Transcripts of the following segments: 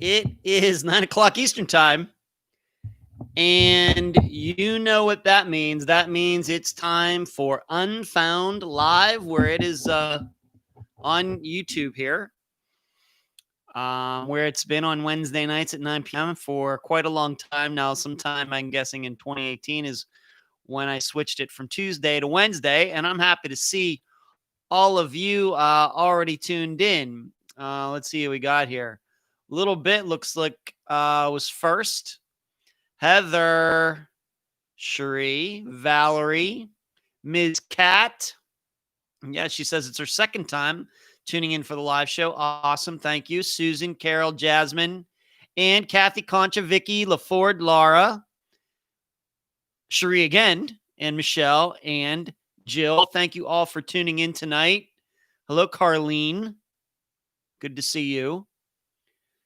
It is 9 o'clock Eastern time, and you know what that means. That means it's time for Unfound Live, where it is on YouTube here, where it's been on Wednesday nights at 9 p.m. for quite a long time now. Sometime, I'm guessing, in 2018 is when I switched it from Tuesday to Wednesday, and I'm happy to see all of you already tuned in. Let's see what we got here. Little bit looks like was first. Heather, Cherie, Valerie, Ms. Kat. Yeah, she says it's her second time tuning in for the live show. Awesome. Thank you. Susan, Carol, Jasmine, and Kathy, Concha, Vicky, LaFord, Laura, Cherie again, and Michelle, and Jill. Thank you all for tuning in tonight. Hello, Carlene. Good to see you.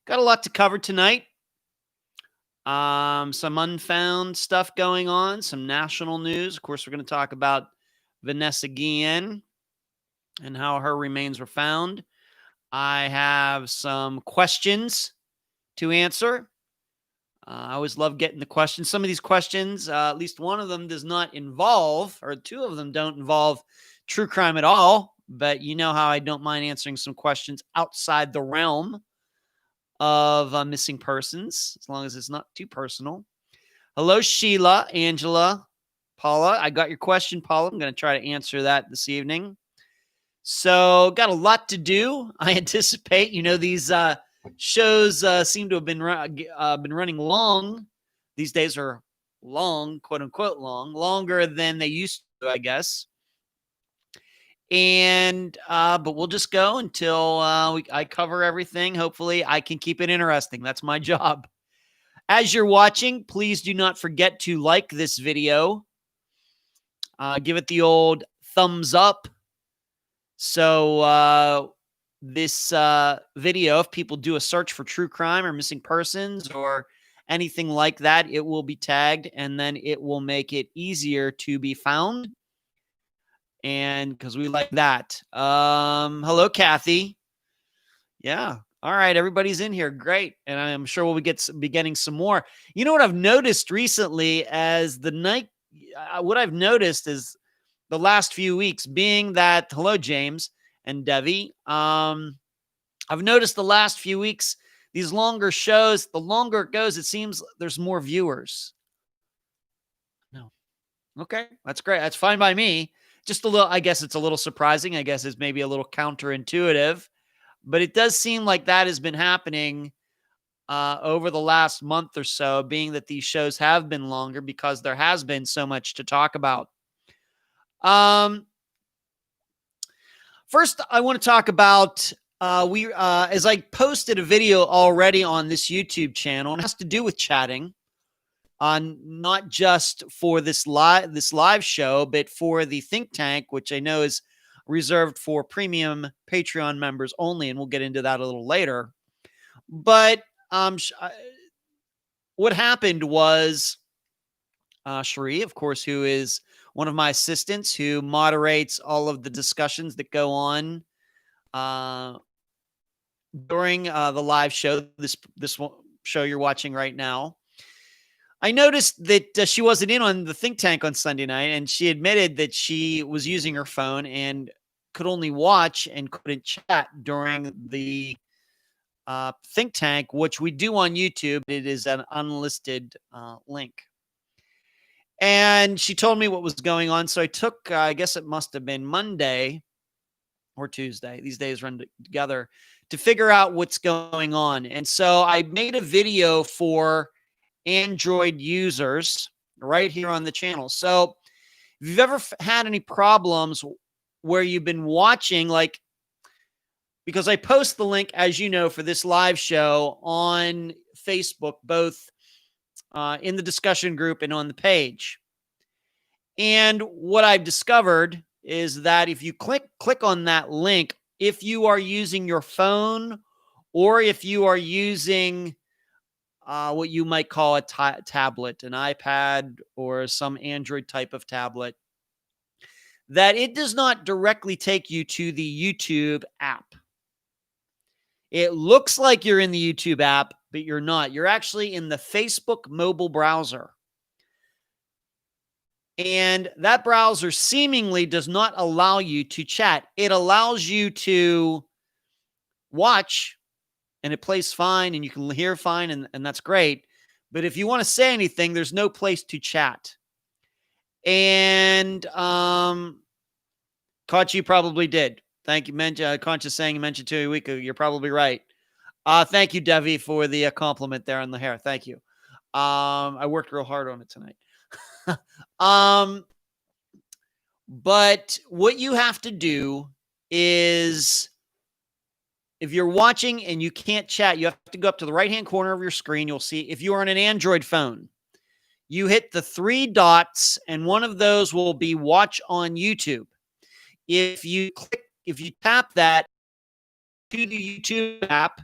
Got a lot to cover tonight. Some unfound stuff going on, some national news. Of course, we're going to talk about Vanessa Guillen and how her remains were found. I have some questions to answer. I always love getting the questions. Some of these questions, at least one of them does not involve, or two of them don't involve true crime at all. But you know how I don't mind answering some questions outside the realm of missing persons, as long as it's not too personal. Hello, Sheila, Angela, Paula. I got your question, Paula. I'm going to try to answer that this evening. So, got a lot to do. I anticipate, these shows seem to have been running long. These days are long, quote unquote long, longer than they used to, I guess. And but we'll just go until I cover everything. Hopefully I can keep it interesting. That's my job. As you're watching, please do not forget to like this video. Give it the old thumbs up. So this video, if people do a search for true crime or missing persons or anything like that, it will be tagged, and then it will make it easier to be found. And because we like that. Hello, Kathy. Yeah. All right. Everybody's in here. Great. And I'm sure we'll be getting some more. You know what I've noticed recently as the night, what I've noticed is the last few weeks being that, hello, James and Devi. I've noticed the last few weeks, these longer shows, the longer it goes, it seems there's more viewers. No. Okay. That's great. That's fine by me. Just a little, I guess it's a little surprising. I guess it's maybe a little counterintuitive, but it does seem like that has been happening over the last month or so, being that these shows have been longer because there has been so much to talk about. First, I want to talk about, as I posted a video already on this YouTube channel, and it has to do with chatting. Not just for this live show, but for the think tank, which I know is reserved for premium Patreon members only, and we'll get into that a little later. But what happened was Cherie, of course, who is one of my assistants, who moderates all of the discussions that go on during the live show, this show you're watching right now. I noticed that she wasn't in on the think tank on Sunday night, and she admitted that she was using her phone and could only watch and couldn't chat during the think tank, which we do on YouTube. It is an unlisted link. And she told me what was going on. So I took, I guess it must have been Monday or Tuesday. These days run together to figure out what's going on. And so I made a video for Android users right here on the channel. So if you've ever had any problems where you've been watching, like, because I post the link, as you know, for this live show on Facebook, both in the discussion group and on the page. And what I've discovered is that if you click on that link, if you are using your phone or if you are using what you might call a tablet, an iPad, or some Android type of tablet, that it does not directly take you to the YouTube app. It looks like you're in the YouTube app, but you're not. You're actually in the Facebook mobile browser. And that browser seemingly does not allow you to chat. It allows you to watch, and it plays fine, and you can hear fine, and that's great. But if you want to say anything, there's no place to chat. And Concha, you probably did. Thank you. Concha saying you mentioned 2 a week ago. You're probably right. Thank you, Devi, for the compliment there on the hair. Thank you. I worked real hard on it tonight. But what you have to do is, if you're watching and you can't chat, you have to go up to the right-hand corner of your screen. You'll see, if you are on an Android phone, you hit the 3 dots, and one of those will be watch on YouTube. If you tap that to the YouTube app,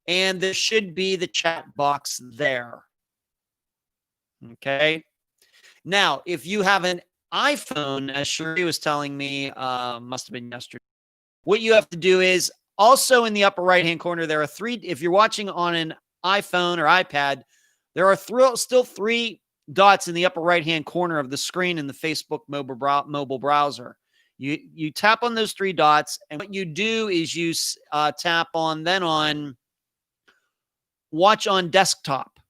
and there should be the chat box there. Okay. Now, if you have an iPhone, as Sheree was telling me, must have been yesterday, what you have to do is also in the upper right-hand corner, there are 3. If you're watching on an iPhone or iPad, there are still 3 dots in the upper right-hand corner of the screen in the Facebook mobile browser. You tap on those 3 dots, and what you do is you tap on watch on desktop.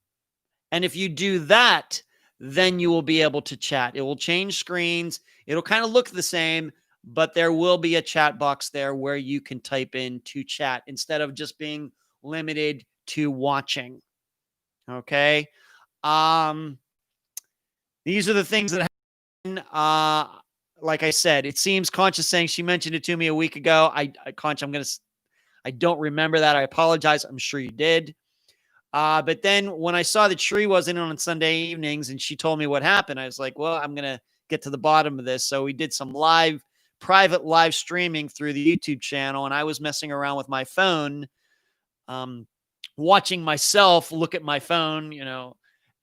And if you do that, then you will be able to chat. It will change screens. It'll kind of look the same, but there will be a chat box there where you can type in to chat instead of just being limited to watching. Okay. These are the things that happen. Like I said, it seems Concha saying she mentioned it to me a week ago. Concha, I don't remember that. I apologize. I'm sure you did. But then when I saw that Sheree wasn't on Sunday evenings and she told me what happened, I was like, well, I'm going to get to the bottom of this. So we did some private live streaming through the YouTube channel, and I was messing around with my phone, watching myself look at my phone,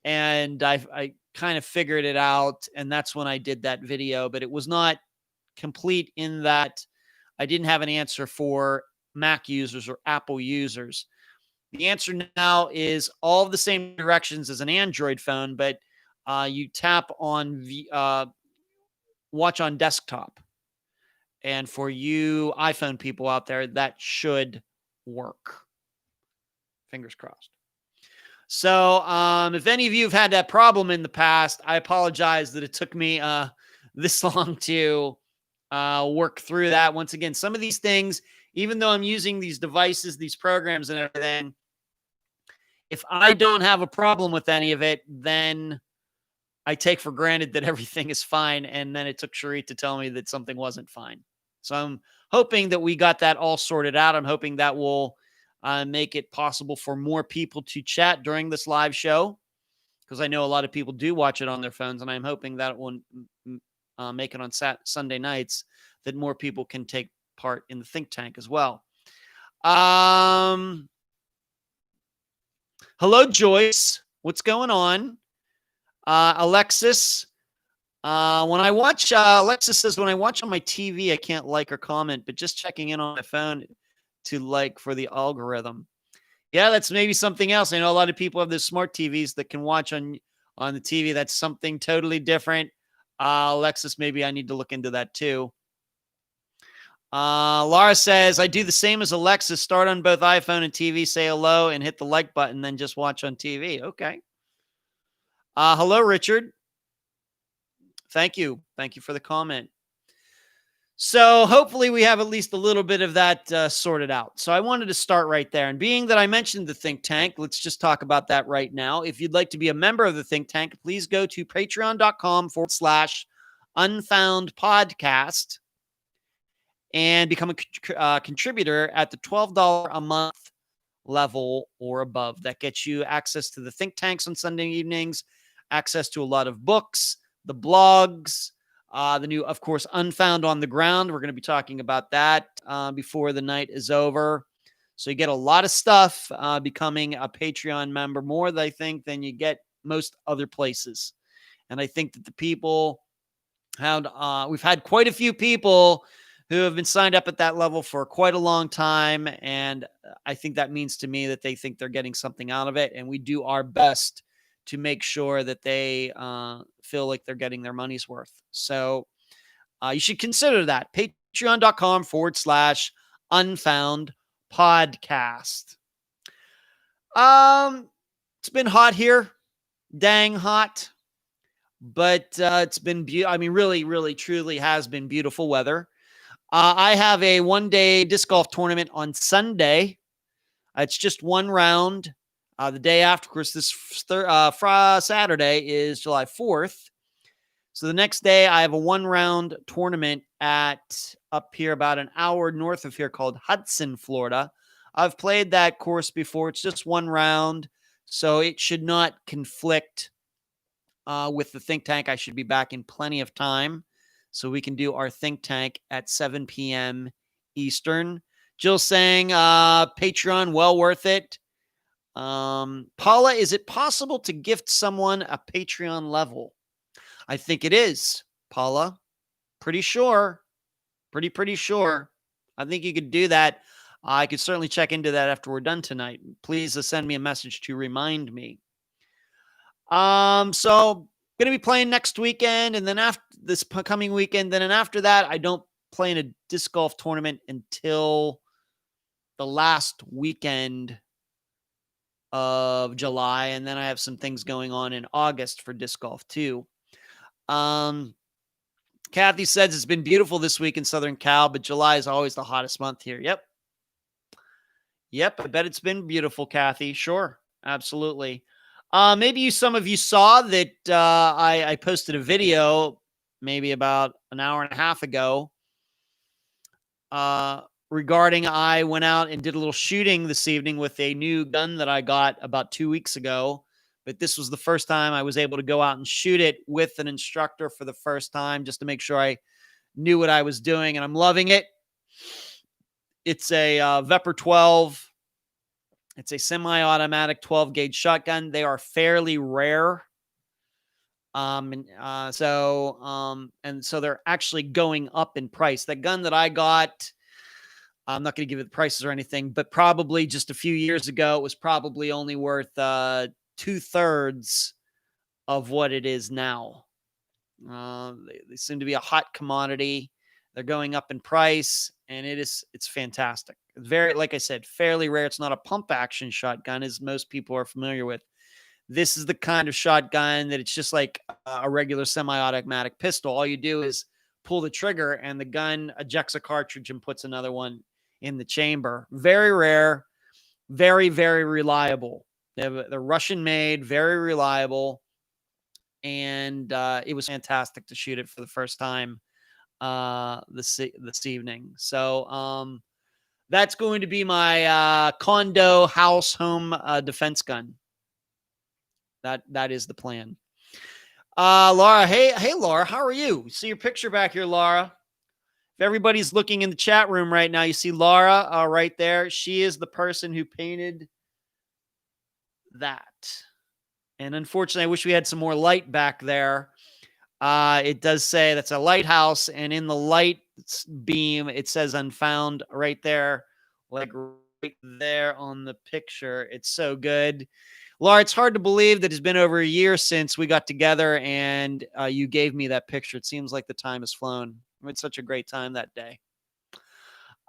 and I kind of figured it out. And that's when I did that video, but it was not complete in that I didn't have an answer for Mac users or Apple users. The answer now is all of the same directions as an Android phone, but you tap on watch on desktop. And for you iPhone people out there, that should work. Fingers crossed. So if any of you have had that problem in the past, I apologize that it took me this long to work through that. Once again, some of these things, even though I'm using these devices, these programs and everything, if I don't have a problem with any of it, then I take for granted that everything is fine. And then it took Sheree to tell me that something wasn't fine. So I'm hoping that we got that all sorted out. I'm hoping that will make it possible for more people to chat during this live show, because I know a lot of people do watch it on their phones, and I'm hoping that it will make it on Sunday nights, that more people can take part in the think tank as well. Hello, Joyce. What's going on? Alexis. Alexis says, when I watch on my TV, I can't like or comment, but just checking in on my phone to like for the algorithm. Yeah, that's maybe something else. I know a lot of people have those smart TVs that can watch on the TV. That's something totally different. Alexis, maybe I need to look into that too. Laura says, I do the same as Alexa, start on both iPhone and TV, say hello, and hit the like button, then just watch on TV. Okay. Hello, Richard. Thank you. Thank you for the comment. So hopefully we have at least a little bit of that sorted out. So I wanted to start right there. And being that I mentioned the think tank, let's just talk about that right now. If you'd like to be a member of the think tank, please go to patreon.com/Unfound Podcast and become a contributor at the $12 a month level or above. That gets you access to the think tanks on Sunday evenings, access to a lot of books, the blogs, the new, of course, Unfound on the Ground. We're going to be talking about that before the night is over. So you get a lot of stuff becoming a Patreon member, more, I think, than you get most other places. And I think that the people we've had quite a few people who have been signed up at that level for quite a long time. And I think that means to me that they think they're getting something out of it. And we do our best to make sure that they feel like they're getting their money's worth. So you should consider that. Patreon.com/Unfound Podcast. It's been hot here. Dang hot. But it's been beautiful. I mean, really, really, truly has been beautiful weather. I have a one-day disc golf tournament on Sunday. It's just one round. The day after, of course, this Saturday is July 4th. So the next day, I have a one-round tournament at up here about an hour north of here called Hudson, Florida. I've played that course before. It's just one round, so it should not conflict with the think tank. I should be back in plenty of time so we can do our think tank at 7 p.m. Eastern. Jill saying Patreon, well worth it. Paula, is it possible to gift someone a Patreon level? I think it is, Paula. Pretty sure. Pretty sure. I think you could do that. I could certainly check into that after we're done tonight. Please send me a message to remind me. So going to be playing next weekend, and then after this coming weekend, and after that, I don't play in a disc golf tournament until the last weekend of July, and then I have some things going on in August for disc golf too. Kathy says it's been beautiful this week in Southern Cal, but July is always the hottest month here. Yep. I bet it's been beautiful, Kathy. Sure. Absolutely. Maybe some of you saw that I posted a video maybe about an hour and a half ago regarding I went out and did a little shooting this evening with a new gun that I got about 2 weeks ago. But this was the first time I was able to go out and shoot it with an instructor for the first time, just to make sure I knew what I was doing. And I'm loving it. It's a Vepr 12. It's a semi-automatic 12-gauge shotgun. They are fairly rare. So they're actually going up in price. That gun that I got, I'm not going to give it the prices or anything, but probably just a few years ago, it was probably only worth 2/3 of what it is now. They seem to be a hot commodity. They're going up in price, and it's fantastic. Very, like I said, fairly rare. It's not a pump action shotgun, as most people are familiar with. This is the kind of shotgun that it's just like a regular semi-automatic pistol. All you do is pull the trigger, and the gun ejects a cartridge and puts another one in the chamber. Very rare, very, very reliable. They're Russian-made, very reliable, and it was fantastic to shoot it for the first time this evening. So that's going to be my condo, house, home defense gun. That is the plan. Laura, hey, Laura, how are you? See your picture back here, Laura. If everybody's looking in the chat room right now, you see Laura right there. She is the person who painted that. And unfortunately, I wish we had some more light back there. It does say that's a lighthouse, and in the light beam, it says Unfound right there, like right there on the picture. It's so good. Laura, it's hard to believe that it's been over a year since we got together and you gave me that picture. It seems like the time has flown. We had such a great time that day.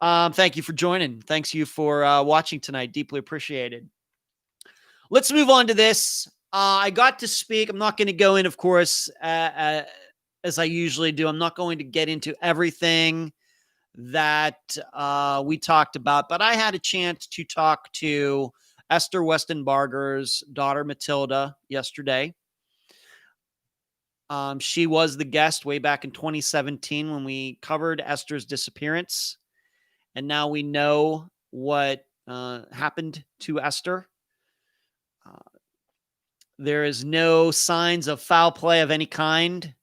Thank you for joining. Thanks you for watching tonight. Deeply appreciated. Let's move on to this. I got to speak. I'm not going to go in, of course, as I usually do. I'm not going to get into everything that we talked about, but I had a chance to talk to Esther Westenbarger's daughter, Matilda, yesterday. She was the guest way back in 2017 when we covered Esther's disappearance. And now we know what happened to Esther. There is no signs of foul play of any kind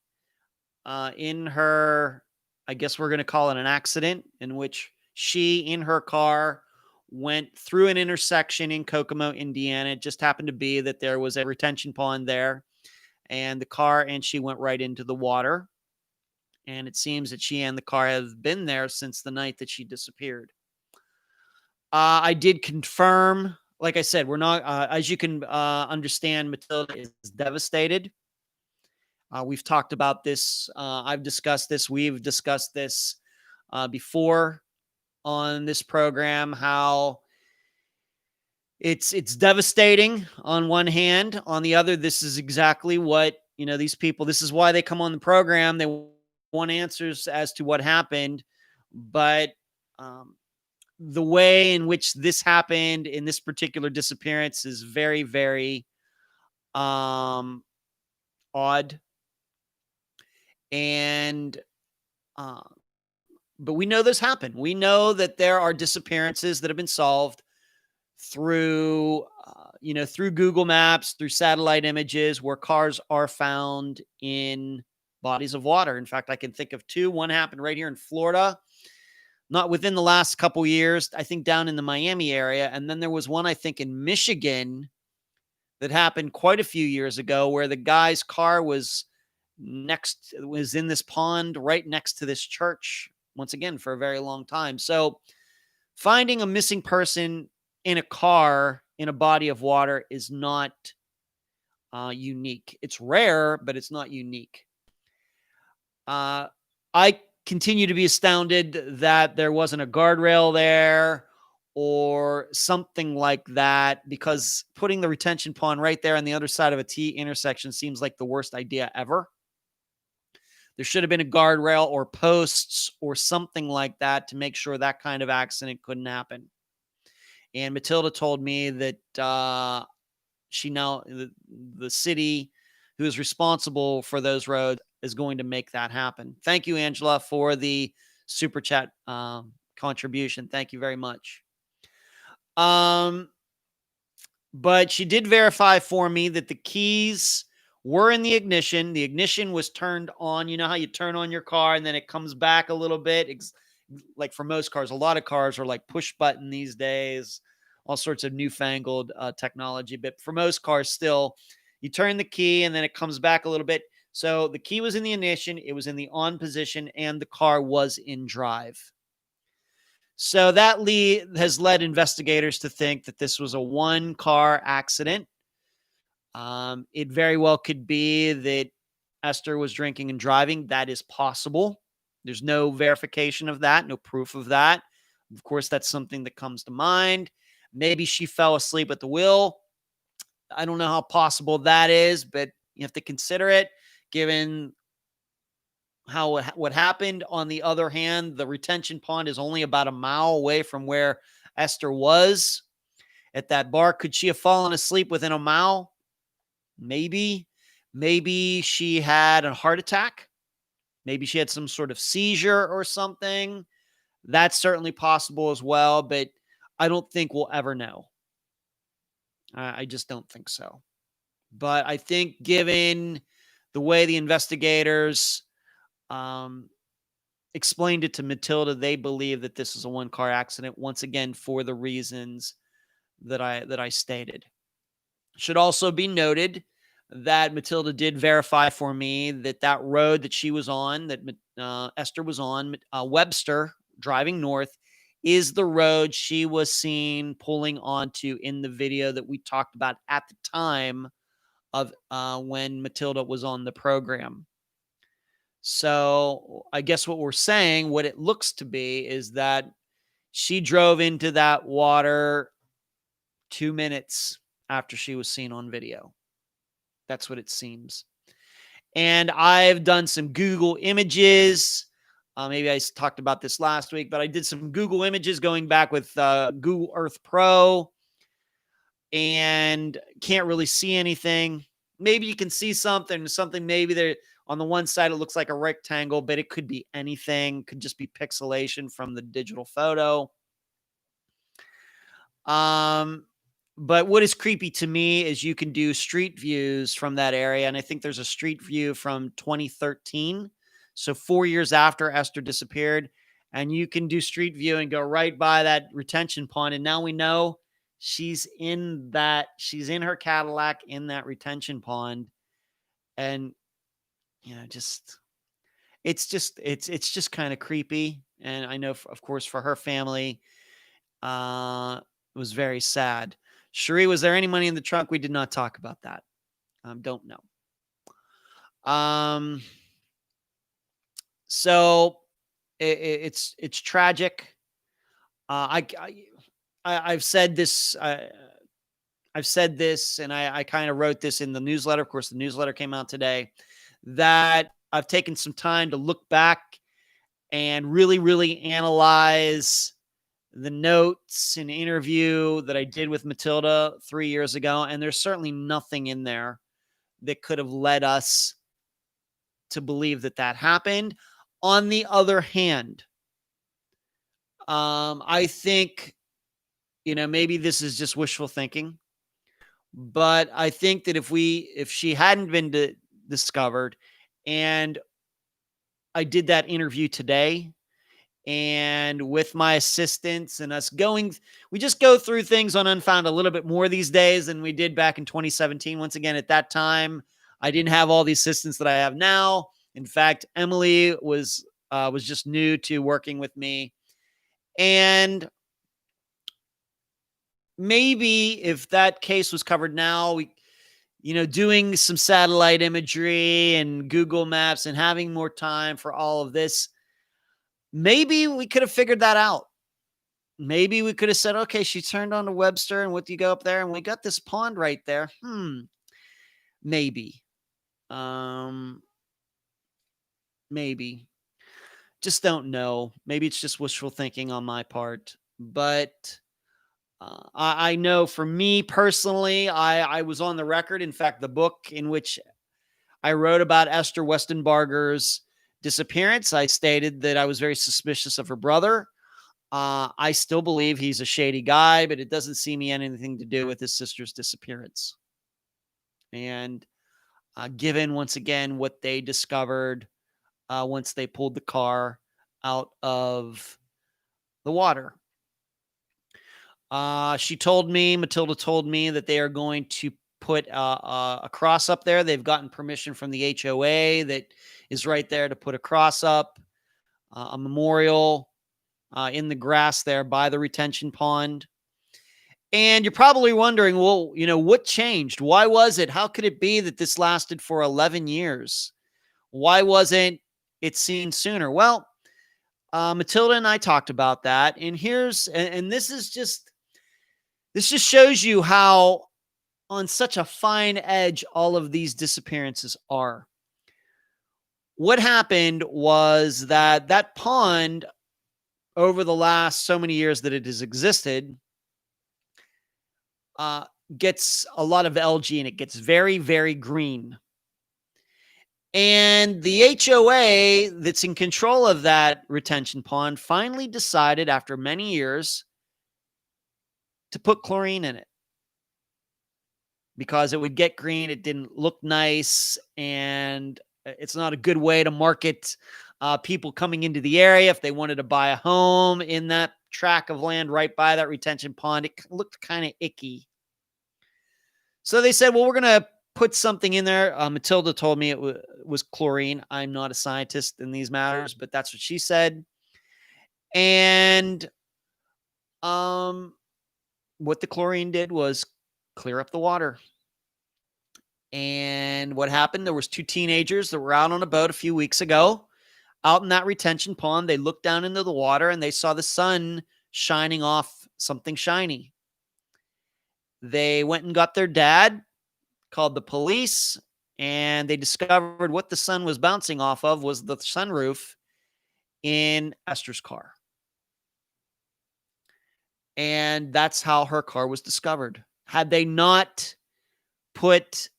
in her, I guess we're going to call it an accident, in which she, in her car, went through an intersection in Kokomo, Indiana. It just happened to be that there was a retention pond there, and the car and she went right into the water. And it seems that she and the car have been there since the night that she disappeared. I did confirm, like I said, we're not, as you can understand, Matilda is devastated. We've talked about this. I've discussed this. We've discussed this before on this program, how it's devastating on one hand. On the other, this is exactly what, these people, this is why they come on the program. They want answers as to what happened. But the way in which this happened in this particular disappearance is very, very odd. And but we know this happened. We know that there are disappearances that have been solved through through Google Maps, through satellite images, where cars are found in bodies of water. In fact, I can think of two. One happened right here in Florida, not within the last couple years, I think down in the Miami area. And then there was one, I think, in Michigan that happened quite a few years ago, where the guy's car was in this pond right next to this church, once again, for a very long time. So finding a missing person in a car in a body of water is not unique. It's rare, but it's not unique. I continue to be astounded that there wasn't a guardrail there or something like that, because putting the retention pond right there on the other side of a T intersection seems like the worst idea ever. There should have been a guardrail or posts or something like that to make sure that kind of accident couldn't happen. And Matilda told me that the city who is responsible for those roads is going to make that happen. Thank you, Angela, for the super chat contribution. Thank you very much. But she did verify for me that the keys were in the ignition. The ignition was turned on. You know how you turn on your car and then it comes back a little bit? Like for most cars, a lot of cars are like push button these days, all sorts of newfangled technology. But for most cars still, you turn the key and then it comes back a little bit. So the key was in the ignition, it was in the on position, and the car was in drive. So that has led investigators to think that this was a one-car accident. It very well could be that Esther was drinking and driving. That is possible. There's no verification of that, no proof of that. Of course, that's something that comes to mind. Maybe she fell asleep at the wheel. I don't know how possible that is, but you have to consider it, given what happened. On the other hand, the retention pond is only about a mile away from where Esther was at that bar. Could she have fallen asleep within a mile? Maybe she had a heart attack. Maybe she had some sort of seizure or something. That's certainly possible as well, but I don't think we'll ever know. I just don't think so. But I think given the way the investigators explained it to Matilda, they believe that this is a one-car accident, once again, for the reasons that I stated. Should also be noted that Matilda did verify for me that road that she was on, that Esther was on, Webster, driving north, is the road she was seen pulling onto in the video that we talked about at the time of when Matilda was on the program. So I guess what we're saying, what it looks to be, is that she drove into that water 2 minutes after she was seen on video. That's what it seems. And I've done some Google images. Maybe I talked about this last week, but I did some Google images going back with Google Earth Pro and can't really see anything. Maybe you can see something maybe there on the one side, it looks like a rectangle, but it could be anything. Could just be pixelation from the digital photo. But what is creepy to me is you can do street views from that area. And I think there's a street view from 2013. So 4 years after Esther disappeared. And you can do street view and go right by that retention pond. And now we know she's in her Cadillac in that retention pond. And, just, it's just kind of creepy. And I know, of course, for her family, it was very sad. Cherie, was there any money in the trunk? We did not talk about that. Don't know. So it's tragic. I've said this. I've said this, and I kind of wrote this in the newsletter. Of course, the newsletter came out today. That I've taken some time to look back and really, really analyze the notes and interview that I did with Matilda 3 years ago. And there's certainly nothing in there that could have led us to believe that that happened. On the other hand, I think, maybe this is just wishful thinking, but I think that if she hadn't been discovered, and I did that interview today, and with my assistants and us we just go through things on Unfound a little bit more these days than we did back in 2017. Once again, at that time, I didn't have all the assistants that I have now. In fact, Emily was just new to working with me. And maybe if that case was covered now, doing some satellite imagery and Google Maps and having more time for all of this, maybe we could have figured that out. Maybe we could have said, okay, she turned on to Webster, and what do you go up there? And we got this pond right there. Maybe. Maybe. Just don't know. Maybe it's just wishful thinking on my part. But I know for me personally, I was on the record. In fact, the book in which I wrote about Esther Westenbarger's disappearance, I stated that I was very suspicious of her brother. I still believe he's a shady guy, but it doesn't seem he had anything to do with his sister's disappearance. And given, once again, what they discovered once they pulled the car out of the water. Matilda told me that they are going to put a cross up there. They've gotten permission from the HOA that is right there to put a cross up, a memorial in the grass there by the retention pond. And you're probably wondering, well, what changed? Why was it? How could it be that this lasted for 11 years? Why wasn't it seen sooner? Well, Matilda and I talked about that. And this just shows you how on such a fine edge all of these disappearances are. What happened was that pond, over the last so many years that it has existed, gets a lot of algae, and it gets very, very green. And the HOA that's in control of that retention pond finally decided, after many years, to put chlorine in it because it would get green. It didn't look nice, and it's not a good way to market people coming into the area if they wanted to buy a home in that tract of land right by that retention pond. It looked kind of icky. So they said, well, we're going to put something in there. Matilda told me it was chlorine. I'm not a scientist in these matters, but that's what she said. And what the chlorine did was clear up the water. And what happened, there was 2 teenagers that were out on a boat a few weeks ago, out in that retention pond. They looked down into the water and they saw the sun shining off something shiny. They went and got their dad, called the police, and they discovered what the sun was bouncing off of was the sunroof in Esther's car. And that's how her car was discovered. Had they not put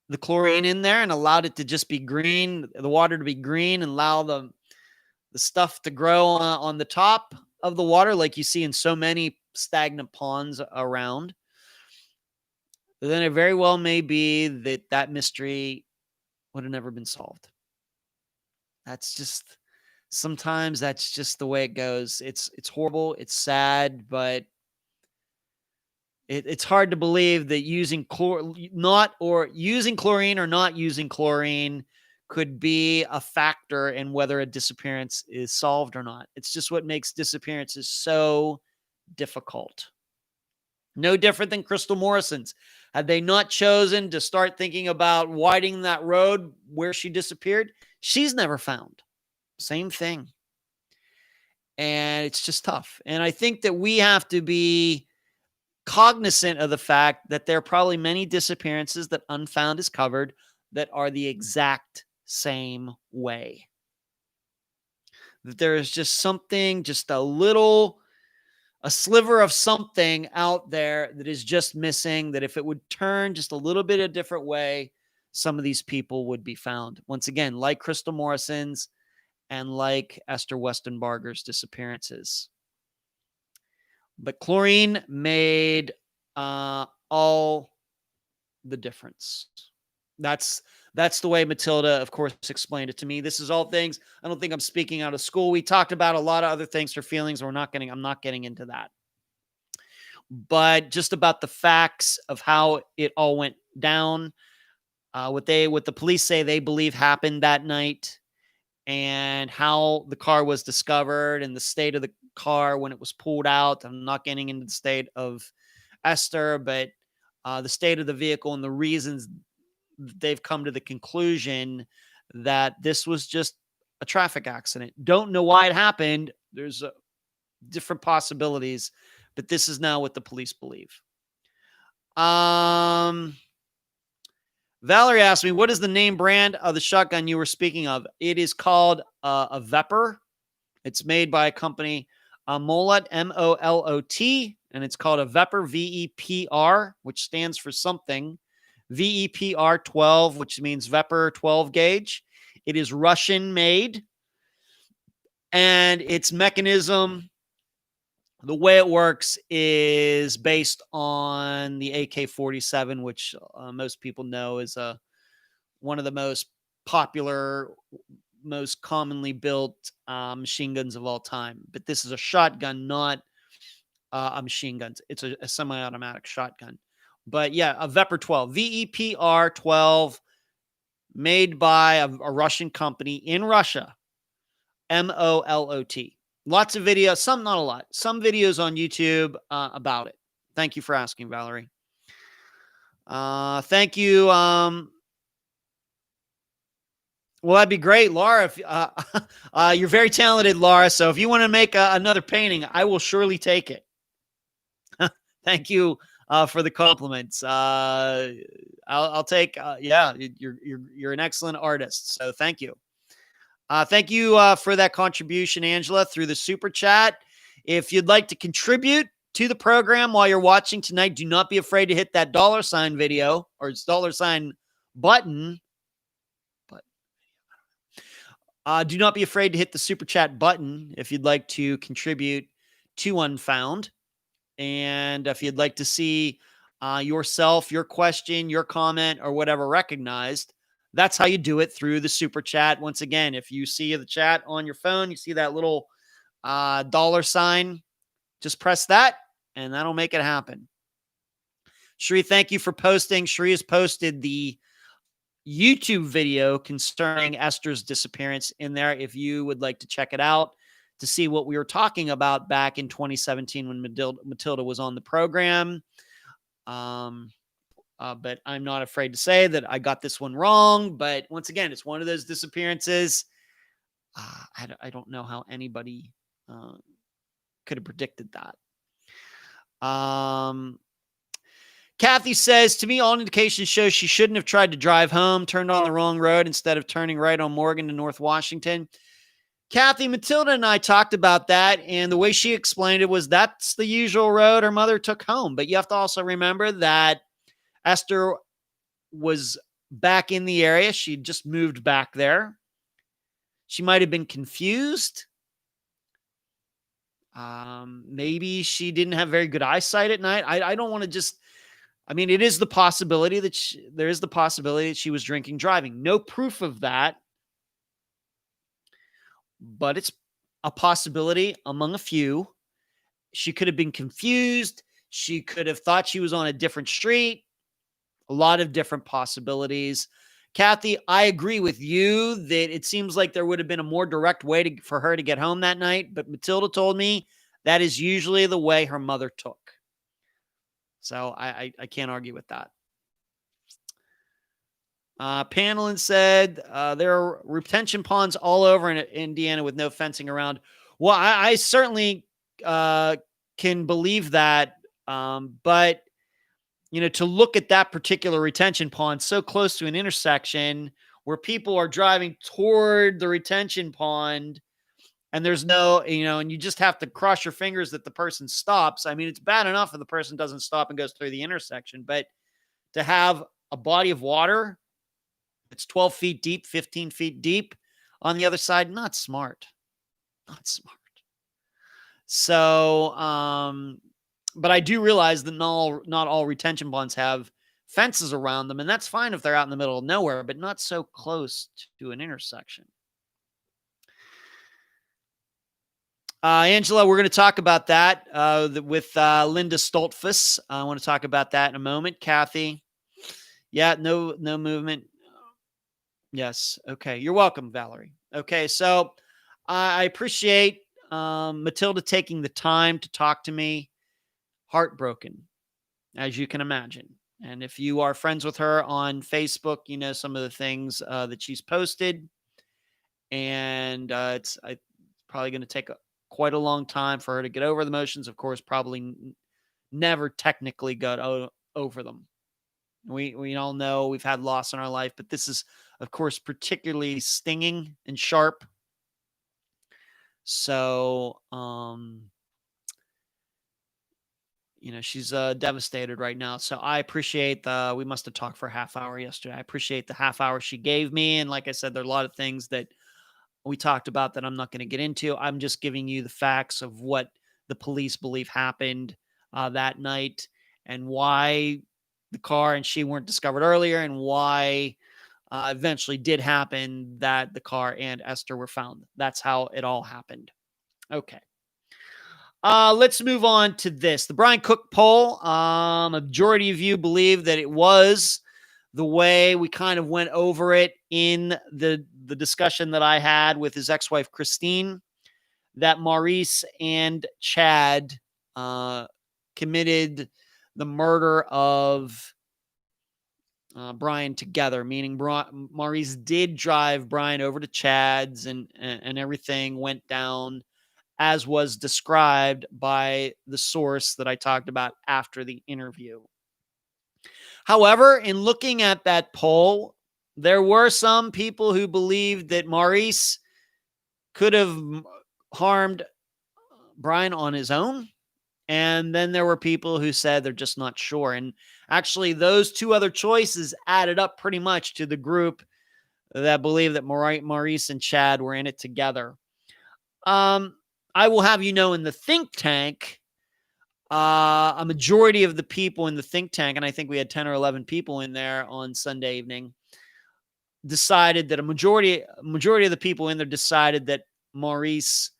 the chlorine in there and allowed it to just be green, the water to be green, and allow the stuff to grow on the top of the water like you see in so many stagnant ponds around, then it very well may be that mystery would have never been solved. Sometimes that's just the way it goes. It's horrible. It's sad, but it's hard to believe that using chlorine or not using chlorine could be a factor in whether a disappearance is solved or not. It's just what makes disappearances so difficult. No different than Crystal Morrison's. Had they not chosen to start thinking about widening that road where she disappeared, she's never found. Same thing. And it's just tough. And I think that we have to be cognizant of the fact that there are probably many disappearances that Unfound is covered that are the exact same way. That there is just something, just a sliver of something out there that is just missing, that if it would turn just a little bit a different way, some of these people would be found. Once again, like Crystal Morrison's and like Esther Westenbarger's disappearances. But chlorine made all the difference. That's the way Matilda, of course, explained it to me. This is all things. I don't think I'm speaking out of school. We talked about a lot of other things for feelings. I'm not getting into that. But just about the facts of how it all went down, what the police say they believe happened that night, and how the car was discovered and the state of the car when it was pulled out. I'm not getting into the state of Esther, but the state of the vehicle and the reasons they've come to the conclusion that this was just a traffic accident. Don't know why it happened. There's different possibilities, but this is now what the police believe. Valerie asked me, what is the name brand of the shotgun you were speaking of? It is called a Vepr. It's made by a company, Molot, M-O-L-O-T, and it's called a Vepr, V-E-P-R, which stands for something. VEPR 12, which means Vepr 12 gauge. It is Russian made, and its mechanism, the way it works, is based on the AK-47, which most people know is one of the most popular, most commonly built machine guns of all time. But this is a shotgun, not a machine gun. It's a semi-automatic shotgun. But yeah, a Vepr 12, VEPR 12, made by a Russian company in Russia, M-O-L-O-T. Lots of videos, some, not a lot, some videos on YouTube about it. Thank you for asking, Valerie. Thank you. Well, that'd be great, Laura. If, you're very talented, Laura. So if you want to make another painting, I will surely take it. Thank you for the compliments. I'll take. Yeah, you're an excellent artist. So thank you. Thank you for that contribution, Angela, through the super chat. If you'd like to contribute to the program while you're watching tonight, do not be afraid to hit that $ video or $ button. Do not be afraid to hit the super chat button if you'd like to contribute to Unfound. And if you'd like to see yourself, your question, your comment, or whatever recognized, that's how you do it, through the super chat. Once again, if you see the chat on your phone, you see that little $, just press that, and that'll make it happen. Sheree, thank you for posting. Sheree has posted the YouTube video concerning Esther's disappearance in there if you would like to check it out to see what we were talking about back in 2017 when Matilda was on the program. But I'm not afraid to say that I got this one wrong. But once again, it's one of those disappearances. I don't know how anybody could have predicted that. Kathy says, to me, all indications show she shouldn't have tried to drive home, turned on the wrong road instead of turning right on Morgan to North Washington. Kathy, Matilda and I talked about that, and the way she explained it was that's the usual road her mother took home. But you have to also remember that Esther was back in the area. She just moved back there. She might have been confused. Maybe she didn't have very good eyesight at night. I don't want to just... I mean, it is the possibility that there is the possibility that she was drinking driving. No proof of that, but it's a possibility among a few. She could have been confused. She could have thought she was on a different street. A lot of different possibilities. Kathy, I agree with you that it seems like there would have been a more direct way for her to get home that night, but Matilda told me that is usually the way her mother took. So I can't argue with that. Panelin said there are retention ponds all over in Indiana with no fencing around. Well, I certainly can believe that, but to look at that particular retention pond so close to an intersection where people are driving toward the retention pond and there's no, and you just have to cross your fingers that the person stops. I mean, it's bad enough if the person doesn't stop and goes through the intersection, but to have a body of water it's 12 feet deep, 15 feet deep on the other side, not smart. Not smart. So, but I do realize that not all retention ponds have fences around them, and that's fine if they're out in the middle of nowhere, but not so close to an intersection. Angela, we're going to talk about that with Linda Stoltzfoos. I want to talk about that in a moment. Kathy, yeah, no movement. Yes. Okay. You're welcome, Valerie. Okay. So I appreciate Matilda taking the time to talk to me. Heartbroken, as you can imagine. And if you are friends with her on Facebook, you know some of the things that she's posted. And it's probably going to take quite a long time for her to get over the emotions. Of course, probably never technically got over them. We all know we've had loss in our life, but this is, of course, particularly stinging and sharp. So, she's devastated right now. So I appreciate we must have talked for a half hour yesterday. I appreciate the half hour she gave me. And like I said, there are a lot of things that we talked about that I'm not going to get into. I'm just giving you the facts of what the police believe happened that night and why the car and she weren't discovered earlier and why eventually did happen that the car and Esther were found. That's how it all happened. Okay. Let's move on to this. The Brian Cook poll. A majority of you believe that it was the way we kind of went over it in the discussion that I had with his ex-wife, Christine, that Maurice and Chad committed the murder of Brian together, meaning Maurice did drive Brian over to Chad's and everything went down as was described by the source that I talked about after the interview. However, in looking at that poll, there were some people who believed that Maurice could have harmed Brian on his own. And then there were people who said they're just not sure. And actually, those two other choices added up pretty much to the group that believed that Maurice and Chad were in it together. I will have you know, in the think tank, a majority of the people in the think tank, and I think we had 10 or 11 people in there on Sunday evening, decided that a majority of the people in there decided that Maurice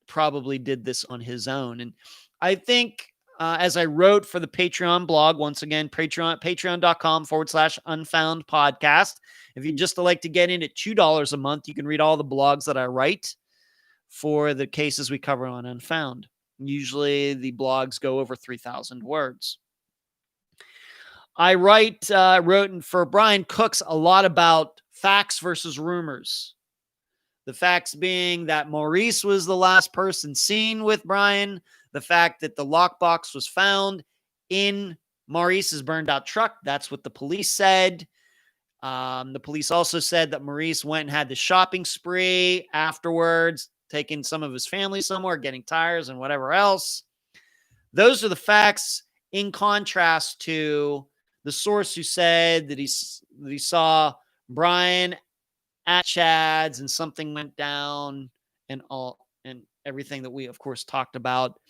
probably did this on his own. And I think as I wrote for the Patreon blog, once again, patreon.com/Unfound Podcast. If you just like to get in at $2 a month, you can read all the blogs that I write for the cases we cover on Unfound. Usually the blogs go over 3,000 words. I wrote for Brian Cooks a lot about facts versus rumors. The facts being that Maurice was the last person seen with Brian. The fact that the lockbox was found in Maurice's burned out truck. That's what the police said. The police also said that Maurice went and had the shopping spree afterwards, taking some of his family somewhere, getting tires and whatever else. Those are the facts in contrast to the source who said that he saw Brian at Chad's and something went down and everything that we, of course, talked about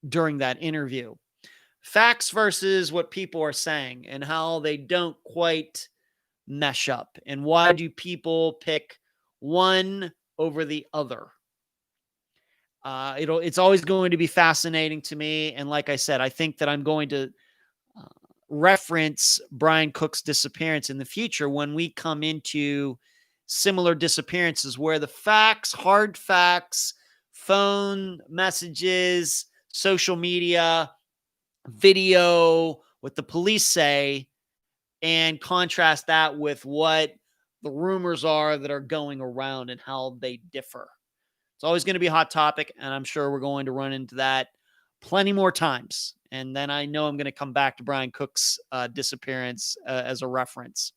during that interview. Facts versus what people are saying and how they don't quite mesh up. And why do people pick one over the other? It's always going to be fascinating to me. And like I said, I think that I'm going to reference Brian Cook's disappearance in the future when we come into similar disappearances where the facts, hard facts, phone messages, social media, video, what the police say, and contrast that with what the rumors are that are going around and how they differ. It's always going to be a hot topic, and I'm sure we're going to run into that plenty more times. And then I know I'm going to come back to Brian Cook's disappearance as a reference.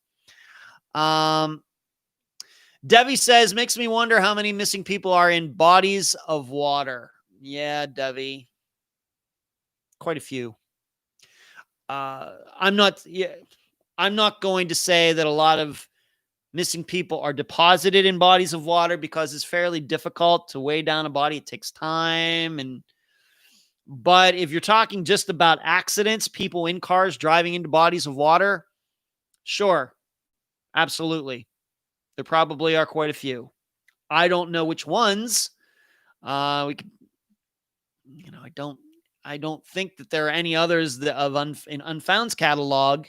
Debbie says, makes me wonder how many missing people are in bodies of water. Yeah, Debbie. Quite a few. I'm not going to say that a lot of missing people are deposited in bodies of water because it's fairly difficult to weigh down a body. It takes time. But if you're talking just about accidents, people in cars driving into bodies of water, sure, absolutely. There probably are quite a few. I don't know which ones. I don't think that there are any others in Unfound's catalog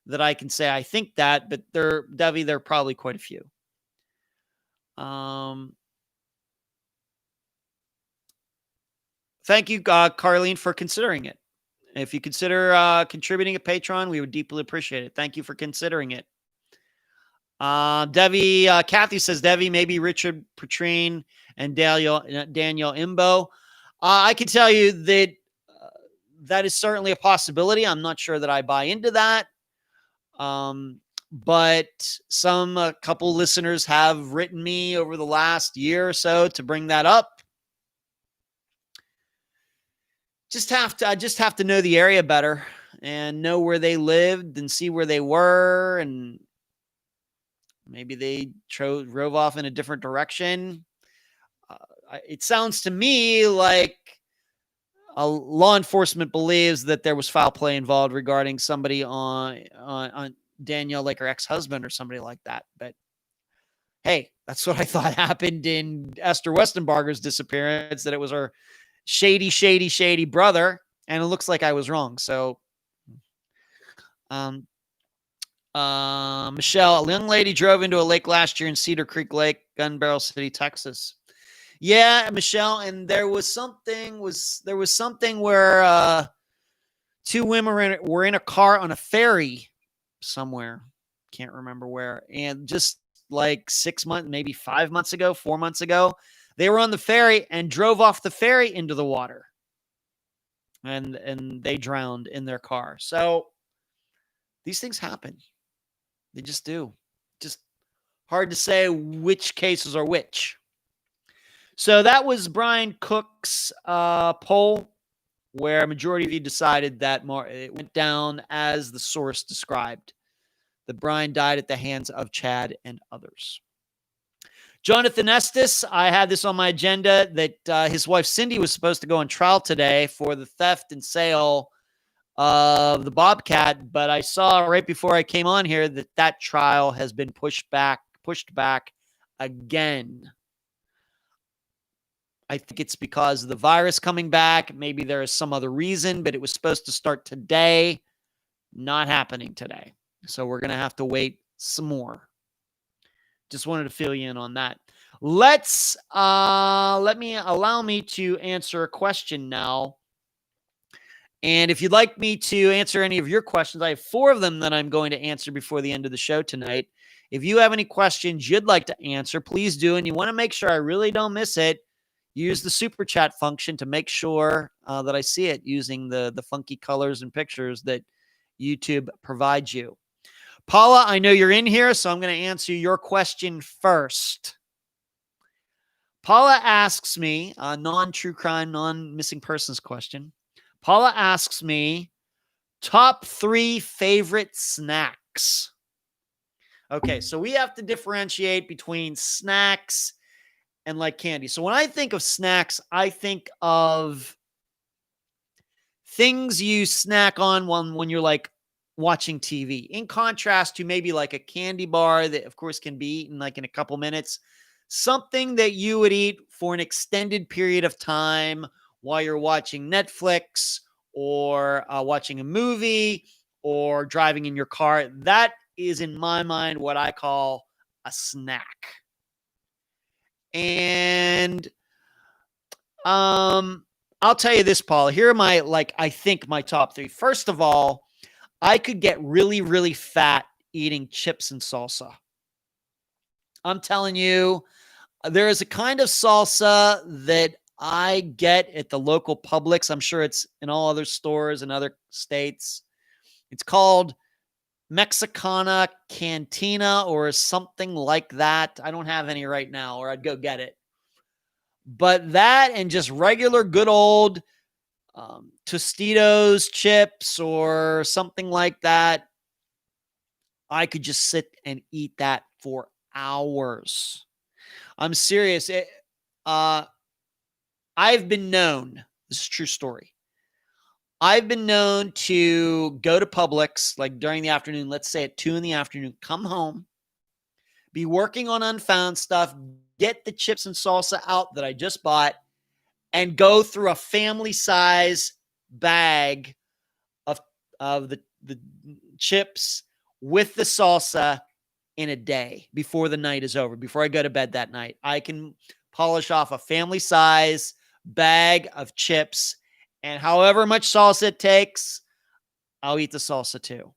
that I can say I think that, but there are probably quite a few. Thank you, Carlene, for considering it. If you consider contributing a Patreon, we would deeply appreciate it. Thank you for considering it. Kathy says, Debbie, maybe Richard Petrine and Daniel Imbo. I can tell you that that is certainly a possibility. I'm not sure that I buy into that. But a couple listeners have written me over the last year or so to bring that up. I just have to know the area better and know where they lived and see where they were, and maybe they drove off in a different direction. It sounds to me like law enforcement believes that there was foul play involved regarding somebody on Danielle, like her ex-husband or somebody like that. But hey, that's what I thought happened in Esther Westenbarger's disappearance, that it was her shady brother, and it looks like I was wrong. So, Michelle, a young lady drove into a lake last year in Cedar Creek Lake, Gun Barrel City, Texas. Yeah, Michelle, and there was something where two women were in a car on a ferry somewhere. Can't remember where. And just like 6 months, maybe 4 months ago, they were on the ferry and drove off the ferry into the water. And they drowned in their car. So these things happen. They just do. Just hard to say which cases are which. So that was Brian Cook's poll, where a majority of you decided that it went down as the source described, that Brian died at the hands of Chad and others. Jonathan Estes, I had this on my agenda that his wife Cindy was supposed to go on trial today for the theft and sale of the Bobcat, but I saw right before I came on here that trial has been pushed back again. I think it's because of the virus coming back. Maybe there is some other reason, but it was supposed to start today. Not happening today. So we're going to have to wait some more. Just wanted to fill you in on that. Allow me to answer a question now. And if you'd like me to answer any of your questions, I have 4 of them that I'm going to answer before the end of the show tonight. If you have any questions you'd like to answer, please do. And you want to make sure I really don't miss it, use the super chat function to make sure that I see it using the funky colors and pictures that YouTube provides you. Paula, I know you're in here, so I'm going to answer your question first. Paula asks me, a non-true crime, non-missing persons question. Paula asks me, top 3 favorite snacks. Okay, so we have to differentiate between snacks and like candy. So when I think of snacks, I think of things you snack on when you're like watching TV, in contrast to maybe like a candy bar that of course can be eaten like in a couple minutes, something that you would eat for an extended period of time while you're watching Netflix or watching a movie or driving in your car. That is, in my mind, what I call a snack. And I'll tell you this, Paul. Here are my, I think my top three. First of all, I could get really, really fat eating chips and salsa. I'm telling you, there is a kind of salsa that I get at the local Publix. I'm sure it's in all other stores in other states. It's called Mexicana Cantina or something like that. I don't have any right now, or I'd go get it. But that and just regular good old Tostitos chips or something like that, I could just sit and eat that for hours. I'm serious. I've been known, this is a true story. I've been known to go to Publix, like during the afternoon, let's say at 2 p.m, come home, be working on Unfound stuff, get the chips and salsa out that I just bought, and go through a family size bag of the chips with the salsa in a day before the night is over, before I go to bed that night. I can polish off a family size bag of chips, and however much salsa it takes, I'll eat the salsa too.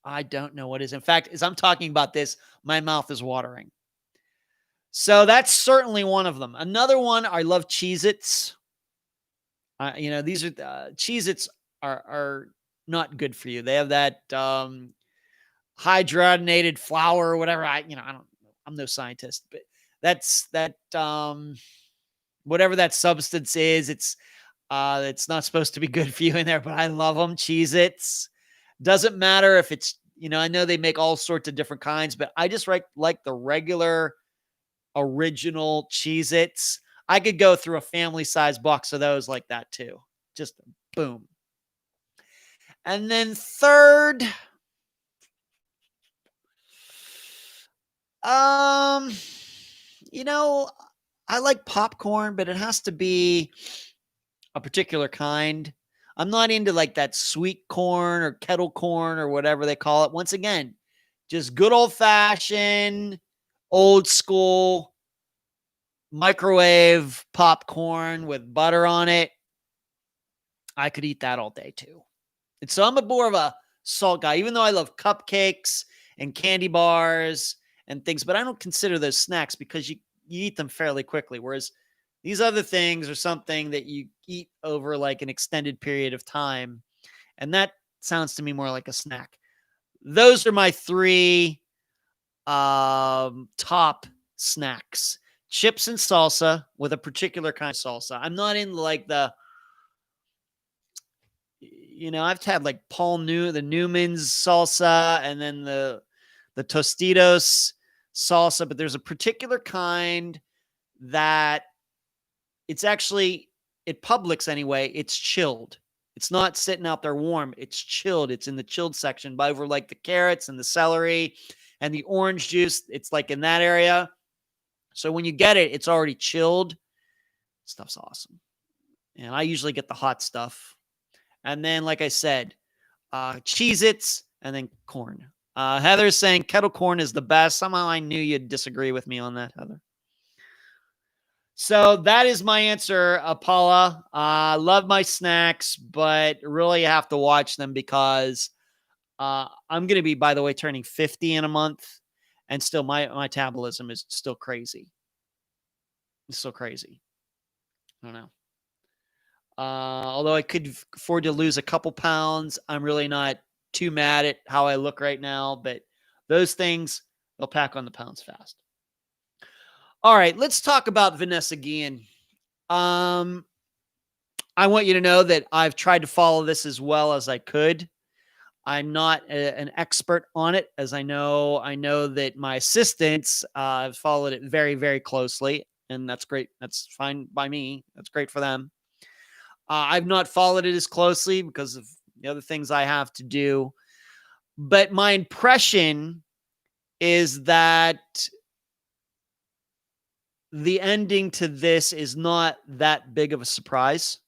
I don't know what is. In fact, as I'm talking about this, my mouth is watering. So that's certainly one of them. Another one, I love Cheez-Its. These are Cheez-Its are not good for you. They have that hydrogenated flour or whatever. I'm no scientist, but that's that whatever that substance is, it's not supposed to be good for you in there, but I love them. Cheez-Its. Doesn't matter if it's, I know they make all sorts of different kinds, but I just like the regular original Cheez-Its. I could go through a family size box of those like that too. Just boom. And then third, I like popcorn, but it has to be a particular kind. I'm not into like that sweet corn or kettle corn or whatever they call it. Once again, just good old fashioned, old school microwave popcorn with butter on it. I could eat that all day too. And so I'm more of a salt guy, even though I love cupcakes and candy bars and things, but I don't consider those snacks because you eat them fairly quickly. Whereas these other things are something that you eat over like an extended period of time. And that sounds to me more like a snack. Those are my three top snacks. Chips and salsa with a particular kind of salsa. I'm not in like the, I've had like the Newman's salsa and then the Tostitos salsa, but there's a particular kind that it's actually, at Publix anyway, it's chilled. It's not sitting out there warm. It's chilled. It's in the chilled section by over like the carrots and the celery and the orange juice. It's like in that area. So when you get it, it's already chilled. Stuff's awesome. And I usually get the hot stuff. And then, like I said, Cheez-Its and then corn. Heather's saying kettle corn is the best. Somehow I knew you'd disagree with me on that, Heather. So that is my answer, Paula. Love my snacks, but really have to watch them because I'm going to be, by the way, turning 50 in a month. And still my metabolism is still crazy. It's still crazy. I don't know. Although I could afford to lose a couple pounds, I'm really not too mad at how I look right now. But those things, they'll pack on the pounds fast. All right, let's talk about Vanessa Guillen. I want you to know that I've tried to follow this as well as I could. I'm not an expert on it, as I know that my assistants have followed it very, very closely, and that's great. That's fine by me. That's great for them. I've not followed it as closely because of the other things I have to do. But my impression is that the ending to this is not that big of a surprise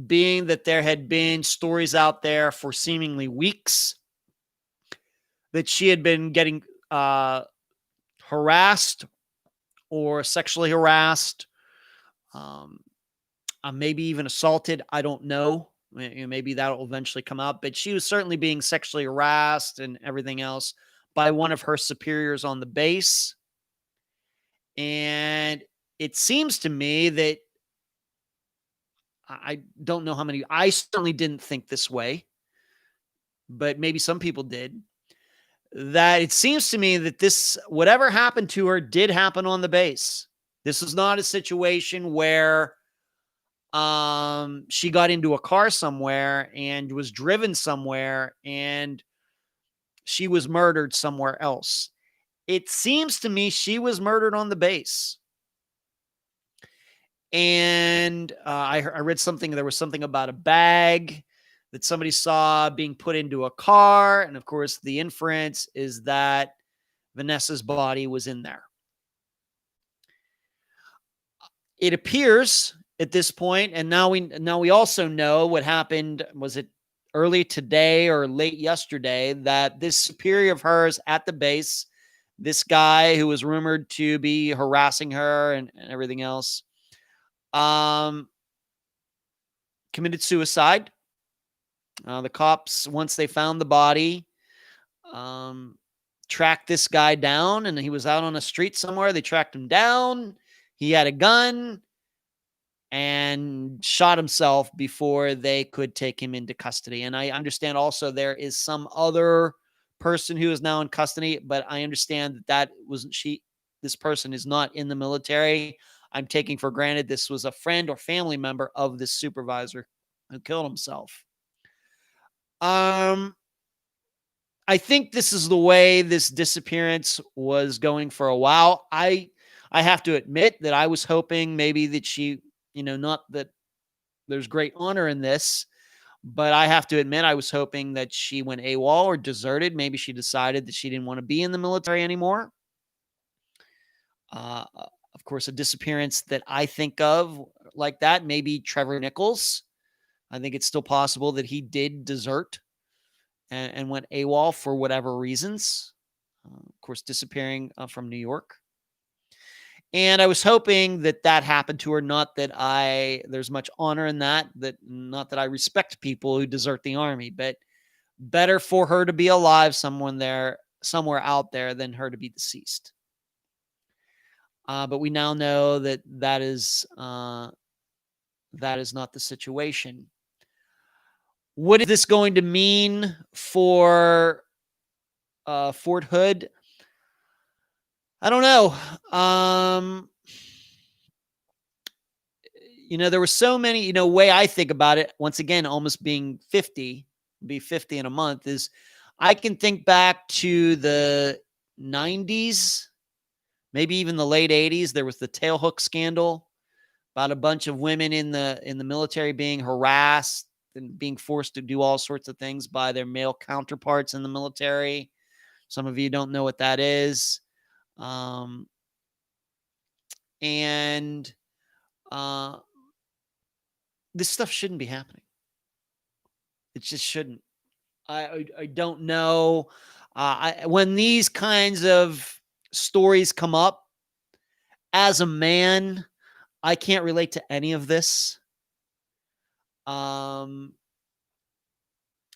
being that there had been stories out there for seemingly weeks that she had been getting harassed or sexually harassed, maybe even assaulted. I don't know. Maybe that will eventually come out, but she was certainly being sexually harassed and everything else by one of her superiors on the base. And it seems to me that I don't know how many, I certainly didn't think this way, but maybe some people did, that it seems to me that this, whatever happened to her, did happen on the base. This is not a situation where she got into a car somewhere and was driven somewhere and she was murdered somewhere else. It seems to me she was murdered on the base. And I read something, there was something about a bag that somebody saw being put into a car. And of course, the inference is that Vanessa's body was in there. It appears at this point, and now we also know what happened, was it early today or late yesterday, that this superior of hers at the base, this guy who was rumored to be harassing her and everything else, committed suicide. The cops, once they found the body, tracked this guy down, and he was out on a street somewhere. They tracked him down. He had a gun and shot himself before they could take him into custody. And I understand also there is some other person who is now in custody, but I understand that that wasn't she. This person is not in the military. I'm taking for granted this was a friend or family member of this supervisor who killed himself. I think this is the way this disappearance was going for a while. I have to admit that I was hoping maybe that she, not that there's great honor in this, but I have to admit I was hoping that she went AWOL or deserted. Maybe she decided that she didn't want to be in the military anymore. Of course, a disappearance that I think of like that, maybe Trevor Nichols. I think it's still possible that he did desert and went AWOL for whatever reasons. Of course, disappearing from New York. And I was hoping that that happened to her. Not that there's much honor in that, not that I respect people who desert the army, but better for her to be alive somewhere out there than her to be deceased. But we now know that that is not the situation. What is this going to mean for Fort Hood? I don't know. There were so many, way I think about it, once again, almost being 50 in a month, is I can think back to the 90s, maybe even the late 80s. There was the tailhook scandal about a bunch of women in the military being harassed and being forced to do all sorts of things by their male counterparts in the military. Some of you don't know what that is. This stuff shouldn't be happening. It just shouldn't. I don't know. When these kinds of stories come up, as a man, I can't relate to any of this.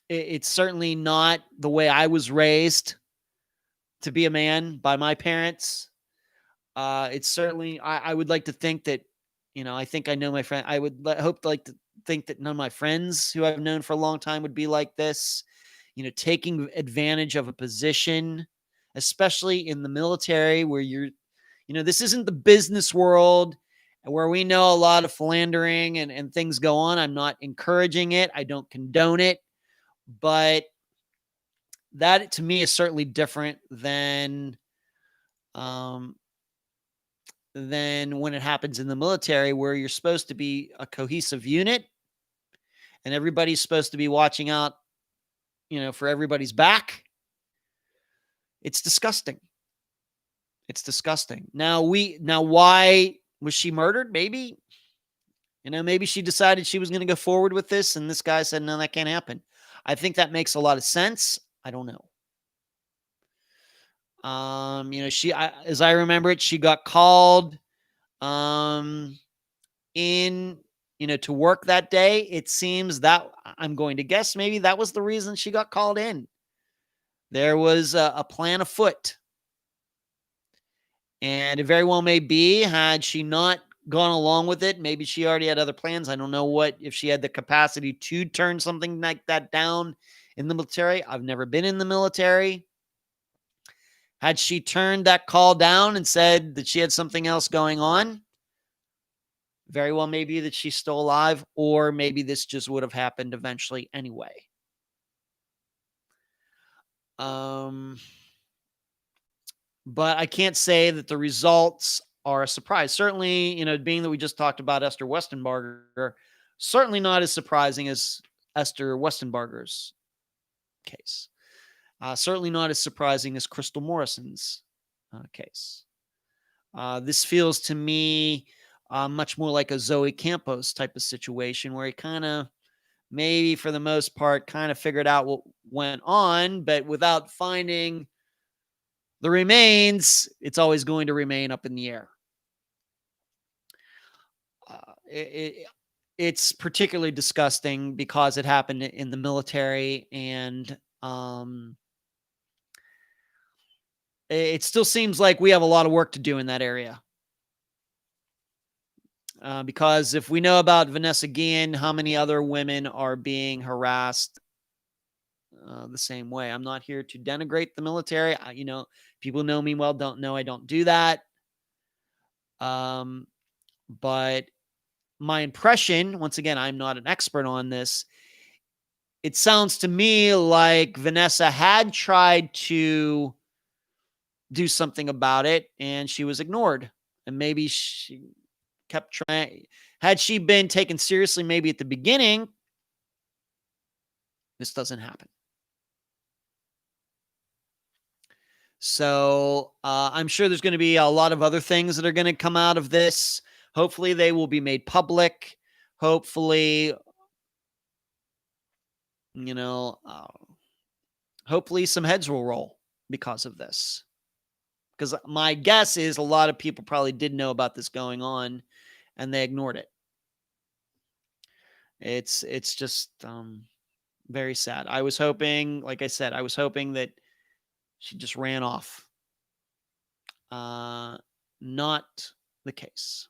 It's certainly not the way I was raised to be a man by my parents. It's certainly, I would like to think that, I think I know my friend. I would like to think that none of my friends who I've known for a long time would be like this, taking advantage of a position, especially in the military where this isn't the business world where we know a lot of philandering and things go on. I'm not encouraging it. I don't condone it, but that to me is certainly different than when it happens in the military, where you're supposed to be a cohesive unit and everybody's supposed to be watching out, for everybody's back. It's disgusting. It's disgusting. Now, why was she murdered? Maybe Maybe she decided she was going to go forward with this, and this guy said, no, that can't happen. I think that makes a lot of sense. I don't know. As I remember it, she got called in, to work that day. It seems that, I'm going to guess, maybe that was the reason she got called in. There was a plan afoot. And it very well may be, had she not gone along with it, maybe she already had other plans. I don't know if she had the capacity to turn something like that down in the military. I've never been in the military. Had she turned that call down and said that she had something else going on, very well maybe that she's still alive, or maybe this just would have happened eventually anyway. But I can't say that the results are a surprise. Certainly, being that we just talked about Esther Westenbarger, certainly not as surprising as Esther Westenbarger's case. Certainly not as surprising as Crystal Morrison's case. This feels to me much more like a Zoe Campos type of situation, where he kind of, maybe for the most part, kind of figured out what went on, but without finding the remains, it's always going to remain up in the air. It's particularly disgusting because it happened in the military, and it still seems like we have a lot of work to do in that area. Because if we know about Vanessa Guillen, how many other women are being harassed the same way? I'm not here to denigrate the military. People know me well, don't know I don't do that. But my impression, once again, I'm not an expert on this, it sounds to me like Vanessa had tried to do something about it, and she was ignored. And maybe she kept trying. Had she been taken seriously, maybe at the beginning, this doesn't happen. So I'm sure there's going to be a lot of other things that are going to come out of this. Hopefully they will be made public. Hopefully, hopefully some heads will roll because of this. Because my guess is a lot of people probably did know about this going on, and they ignored it. It's just very sad. I was hoping, like I said, that she just ran off. Not the case.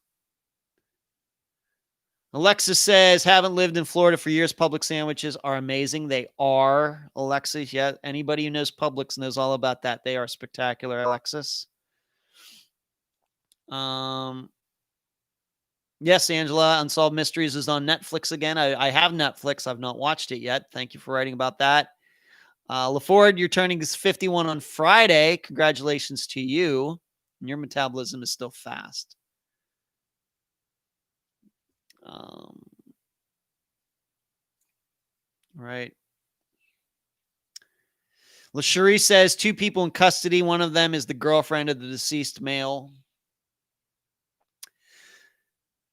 Alexis says, haven't lived in Florida for years. Publix sandwiches are amazing. They are, Alexis. Yeah, anybody who knows Publix knows all about that. They are spectacular, Alexis. Yes, Angela, Unsolved Mysteries is on Netflix again. I have Netflix. I've not watched it yet. Thank you for writing about that. LaFord, you're turning 51 on Friday. Congratulations to you. Your metabolism is still fast. Right. LaCherie says 2 people in custody. One of them is the girlfriend of the deceased male.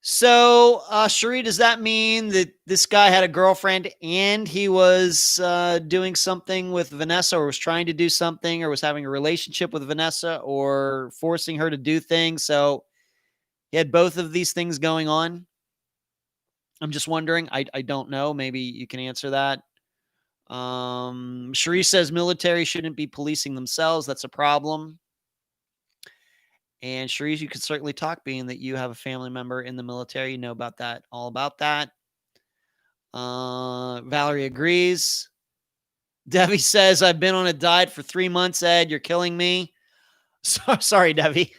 So, Cherie, does that mean that this guy had a girlfriend and he was doing something with Vanessa, or was trying to do something, or was having a relationship with Vanessa, or forcing her to do things? So he had both of these things going on. I'm just wondering. I don't know. Maybe you can answer that. Cherie says military shouldn't be policing themselves. That's a problem. And Cherise, you could certainly talk, being that you have a family member in the military. You know about that, all about that. Valerie agrees. Debbie says, I've been on a diet for 3 months, Ed. You're killing me. Sorry, Debbie.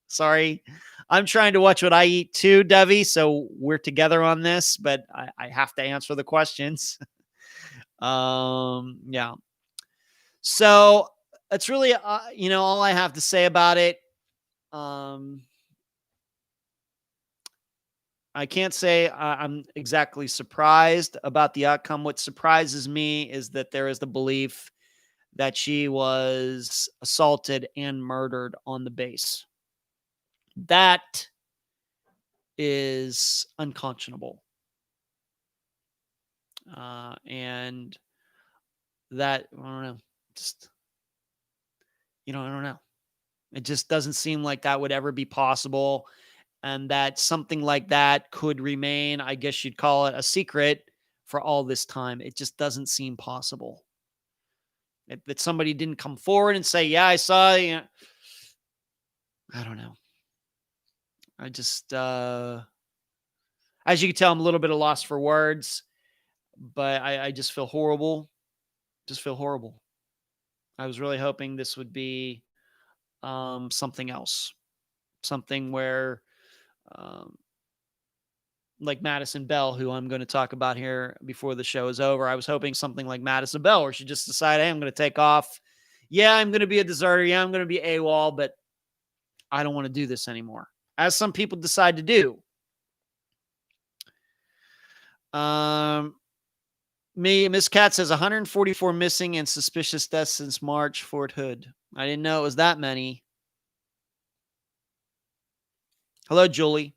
Sorry. I'm trying to watch what I eat too, Debbie. So we're together on this, but I have to answer the questions. Yeah. So that's really, all I have to say about it. I can't say I'm exactly surprised about the outcome. What surprises me is that there is the belief that she was assaulted and murdered on the base. That is unconscionable. And that, I don't know, just, I don't know. It just doesn't seem like that would ever be possible. And that something like that could remain, I guess you'd call it, a secret for all this time. It just doesn't seem possible. That somebody didn't come forward and say, yeah, I saw, I don't know. I just, as you can tell, I'm a little bit of lost for words, but I just feel horrible. Just feel horrible. I was really hoping this would be something else, something where, um, like Madison Bell, who I'm going to talk about here before the show is over. I was hoping something like Madison Bell, where she just decided, hey, I'm going to take off. Yeah, I'm going to be a deserter. Yeah, I'm going to be AWOL, but I don't want to do this anymore. As some people decide to do. Miss Cat says 144 missing and suspicious deaths since March, Fort Hood. I didn't know it was that many. Hello, Julie.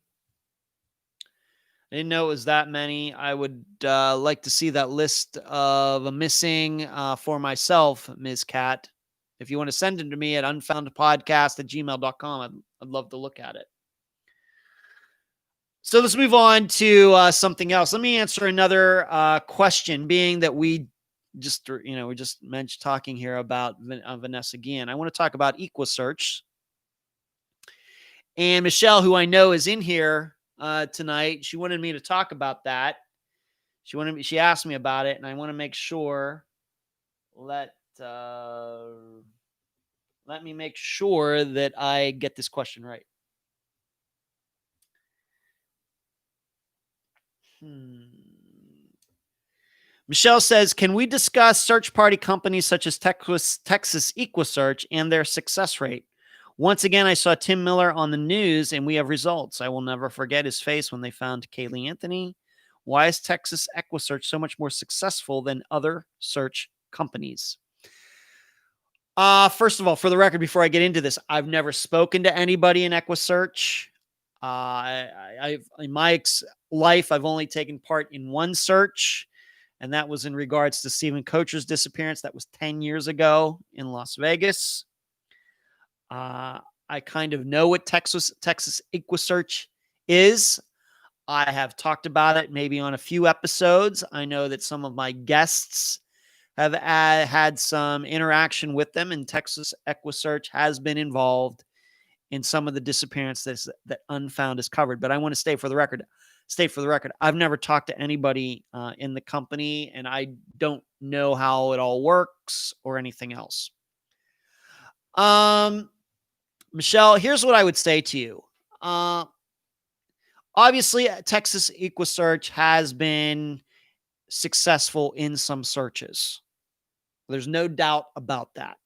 I didn't know it was that many. I would like to see that list of a missing for myself, Ms. Cat. If you want to send it to me at unfoundpodcast@gmail.com, I'd love to look at it. So let's move on to something else. Let me answer another question, being that we just mentioned talking here about Vanessa Guillen. I want to talk about EquiSearch. And Michelle, who I know is in here tonight, she wanted me to talk about that. She asked me about it, and I want to make sure. Let me make sure that I get this question right. Michelle says, can we discuss search party companies such as Texas EquiSearch and their success rate? Once again, I saw Tim Miller on the news, and we have results. I will never forget his face when they found Kaylee Anthony. Why is Texas EquiSearch so much more successful than other search companies? First of all, for the record, before I get into this, I've never spoken to anybody in EquiSearch. In my life, I've only taken part in one search, and that was in regards to Stephen Kocher's disappearance. That was 10 years ago in Las Vegas. I kind of know what Texas EquiSearch is. I have talked about it maybe on a few episodes. I know that some of my guests have had some interaction with them, and Texas EquiSearch has been involved in some of the disappearances that Unfound has covered. But I want to state for the record, I've never talked to anybody in the company, and I don't know how it all works or anything else. Michelle, here's what I would say to you. Obviously, Texas EquiSearch has been successful in some searches. There's no doubt about that.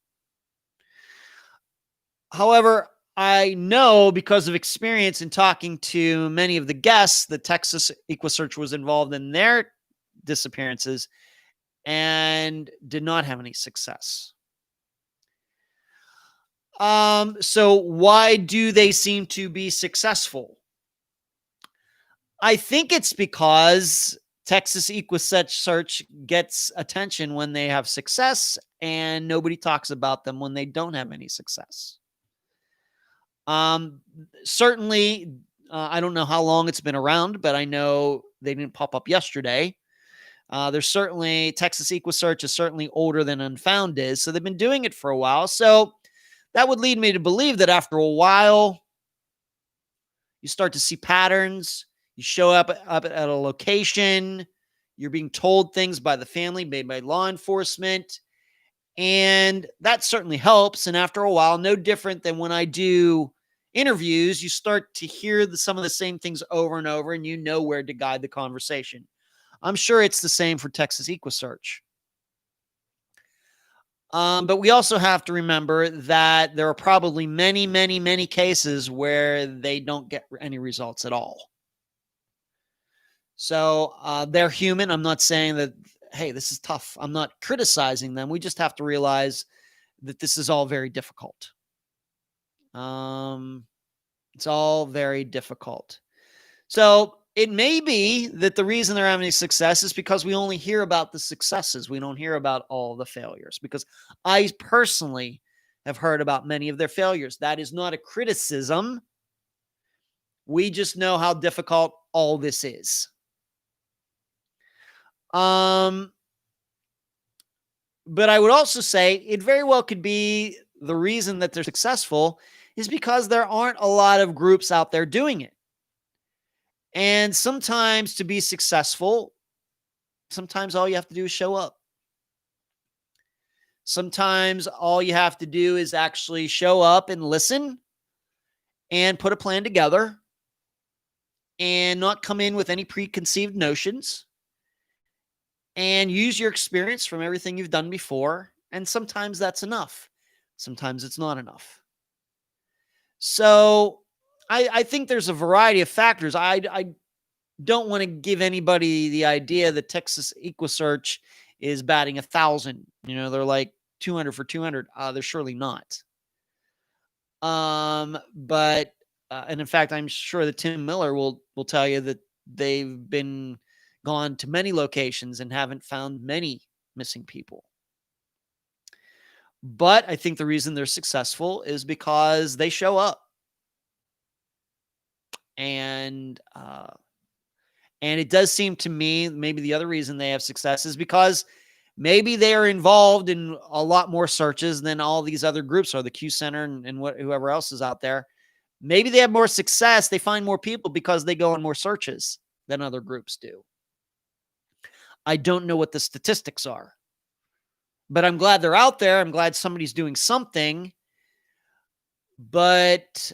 However, I know because of experience in talking to many of the guests that Texas EquiSearch was involved in their disappearances and did not have any success. So why do they seem to be successful? I think it's because Texas EquiSearch gets attention when they have success, and nobody talks about them when they don't have any success. Certainly, I don't know how long it's been around, but I know they didn't pop up yesterday. There's certainly, Texas EquiSearch is certainly older than Unfound is, so they've been doing it for a while. So that would lead me to believe that after a while, you start to see patterns. You show up at a location. You're being told things by the family, made by law enforcement. And that certainly helps. And after a while, no different than when I do interviews, you start to hear some of the same things over and over, and you know where to guide the conversation. I'm sure it's the same for Texas EquiSearch. But we also have to remember that there are probably many, many, many cases where they don't get any results at all. So they're human. I'm not saying that, hey, this is tough. I'm not criticizing them. We just have to realize that this is all very difficult. It's all very difficult. So it may be that the reason they're having success is because we only hear about the successes. We don't hear about all the failures, because I personally have heard about many of their failures. That is not a criticism. We just know how difficult all this is. But I would also say it very well could be the reason that they're successful is because there aren't a lot of groups out there doing it. And sometimes to be successful, sometimes all you have to do is show up. Sometimes all you have to do is actually show up and listen and put a plan together and not come in with any preconceived notions and use your experience from everything you've done before. And sometimes that's enough. Sometimes it's not enough. So I think there's a variety of factors. I don't want to give anybody the idea that Texas EquuSearch is batting 1,000. They're like 200 for 200. They're surely not. But and in fact, I'm sure that Tim Miller will tell you that they've been gone to many locations and haven't found many missing people. But I think the reason they're successful is because they show up. And it does seem to me maybe the other reason they have success is because maybe they are involved in a lot more searches than all these other groups or the Q Center and whoever else is out there. Maybe they have more success. They find more people because they go on more searches than other groups do. I don't know what the statistics are, but I'm glad they're out there. I'm glad somebody's doing something. But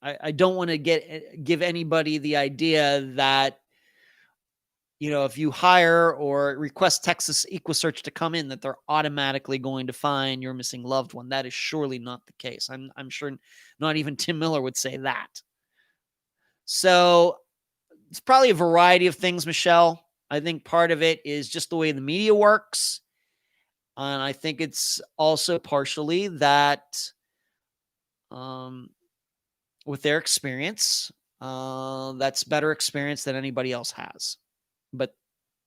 I don't want to give anybody the idea that, if you hire or request Texas EquuSearch to come in, that they're automatically going to find your missing loved one. That is surely not the case. I'm sure not even Tim Miller would say that. So it's probably a variety of things, Michelle. I think part of it is just the way the media works. And I think it's also partially that with their experience, that's better experience than anybody else has. But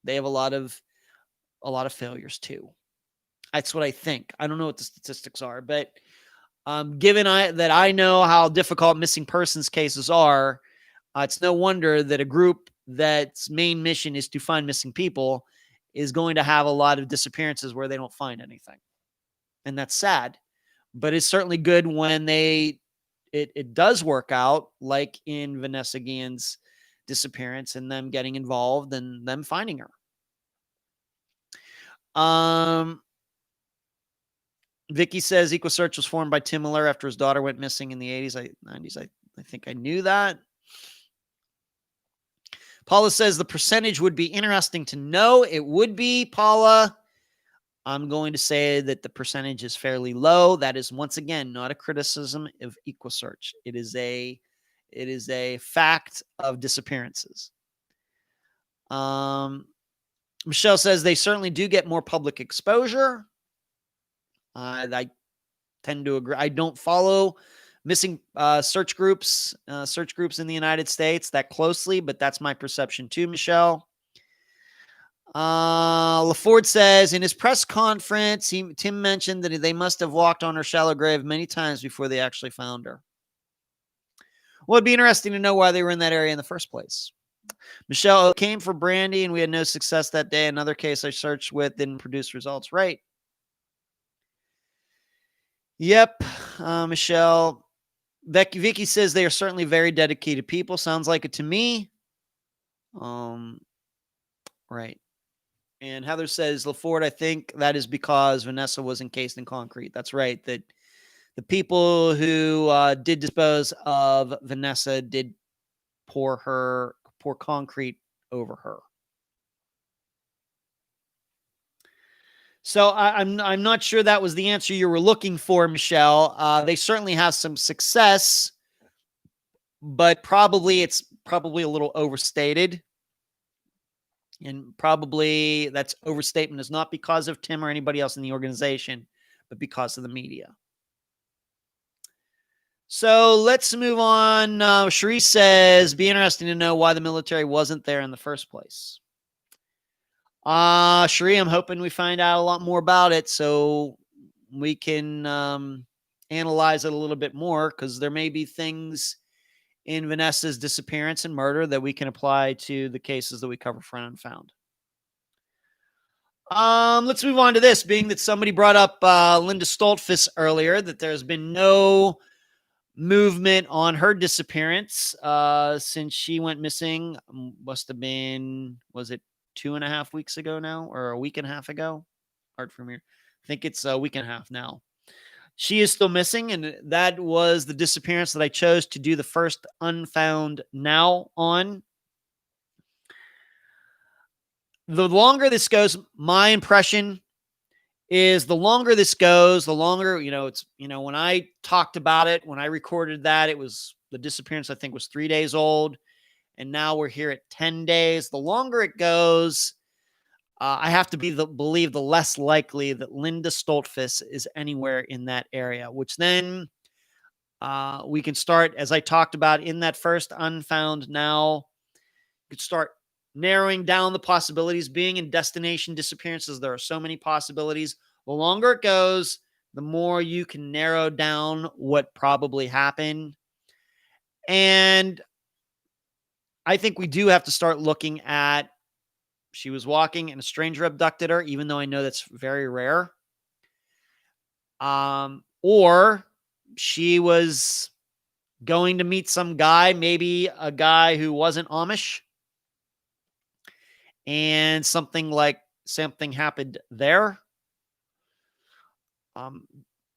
they have a lot of failures too. That's what I think. I don't know what the statistics are, but given that I know how difficult missing persons cases are, it's no wonder that a group that's main mission is to find missing people is going to have a lot of disappearances where they don't find anything. And that's sad, but it's certainly good when it does work out, like in Vanessa Guillen's disappearance and them getting involved and them finding her. Vicky says EquuSearch was formed by Tim Miller after his daughter went missing in the 80s, 90s. I think I knew that. Paula says the percentage would be interesting to know. It would be, Paula. I'm going to say that the percentage is fairly low. That is, once again, not a criticism of EquuSearch. It is a fact of disappearances. Michelle says they certainly do get more public exposure. I tend to agree. I don't follow missing search groups in the United States that closely, but that's my perception too, Michelle. LaFord says in his press conference, Tim mentioned that they must have walked on her shallow grave many times before they actually found her. Well, it'd be interesting to know why they were in that area in the first place. Michelle came for Brandy and we had no success that day. Another case I searched with didn't produce results. Right. Yep. Michelle. Vicky says they are certainly very dedicated people. Sounds like it to me. Right. And Heather says, LaFord, I think that is because Vanessa was encased in concrete. That's right. That the people who did dispose of Vanessa did pour concrete over her. So I'm not sure that was the answer you were looking for, Michelle. They certainly have some success, but it's probably a little overstated. And probably that's overstatement is not because of Tim or anybody else in the organization, but because of the media. So let's move on. Cherie says, be interesting to know why the military wasn't there in the first place. Cherie, I'm hoping we find out a lot more about it so we can analyze it a little bit more, because there may be things in Vanessa's disappearance and murder that we can apply to the cases that we cover for Unfound. Let's move on to this, being that somebody brought up Linda Stoltzfoos earlier, that there's been no movement on her disappearance since she went missing. Must have been, was it 2.5 weeks ago now, or a week and a half ago? Hard for me. I think it's a week and a half now. She is still missing, and that was the disappearance that I chose to do the first Unfound Now on. The longer this goes, my impression is the longer this goes, the longer, it's, when I talked about it, when I recorded that, it was, the disappearance, I think, was 3 days old. And now we're here at 10 days. The longer it goes, I have to believe the less likely that Linda Stoltzfoos is anywhere in that area, which then we can start, as I talked about in that first Unfound Now, you could start narrowing down the possibilities. Being in destination disappearances, there are so many possibilities. The longer it goes, the more you can narrow down what probably happened. And I think we do have to start looking at, she was walking and a stranger abducted her, even though I know that's very rare. Or she was going to meet some guy, maybe a guy who wasn't Amish, and something happened there.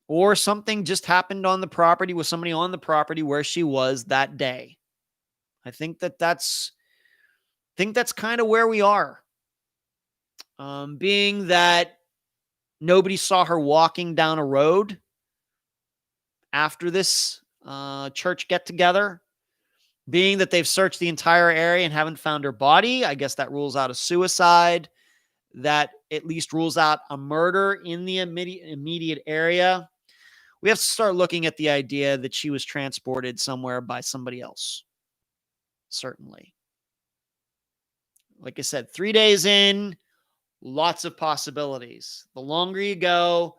Or something just happened on the property with somebody on the property where she was that day. I think that's kind of where we are. Being that nobody saw her walking down a road after this church get together, being that they've searched the entire area and haven't found her body, I guess that rules out a suicide. That at least rules out a murder in the immediate area. We have to start looking at the idea that she was transported somewhere by somebody else. Certainly. Like I said, 3 days in, lots of possibilities. The longer you go,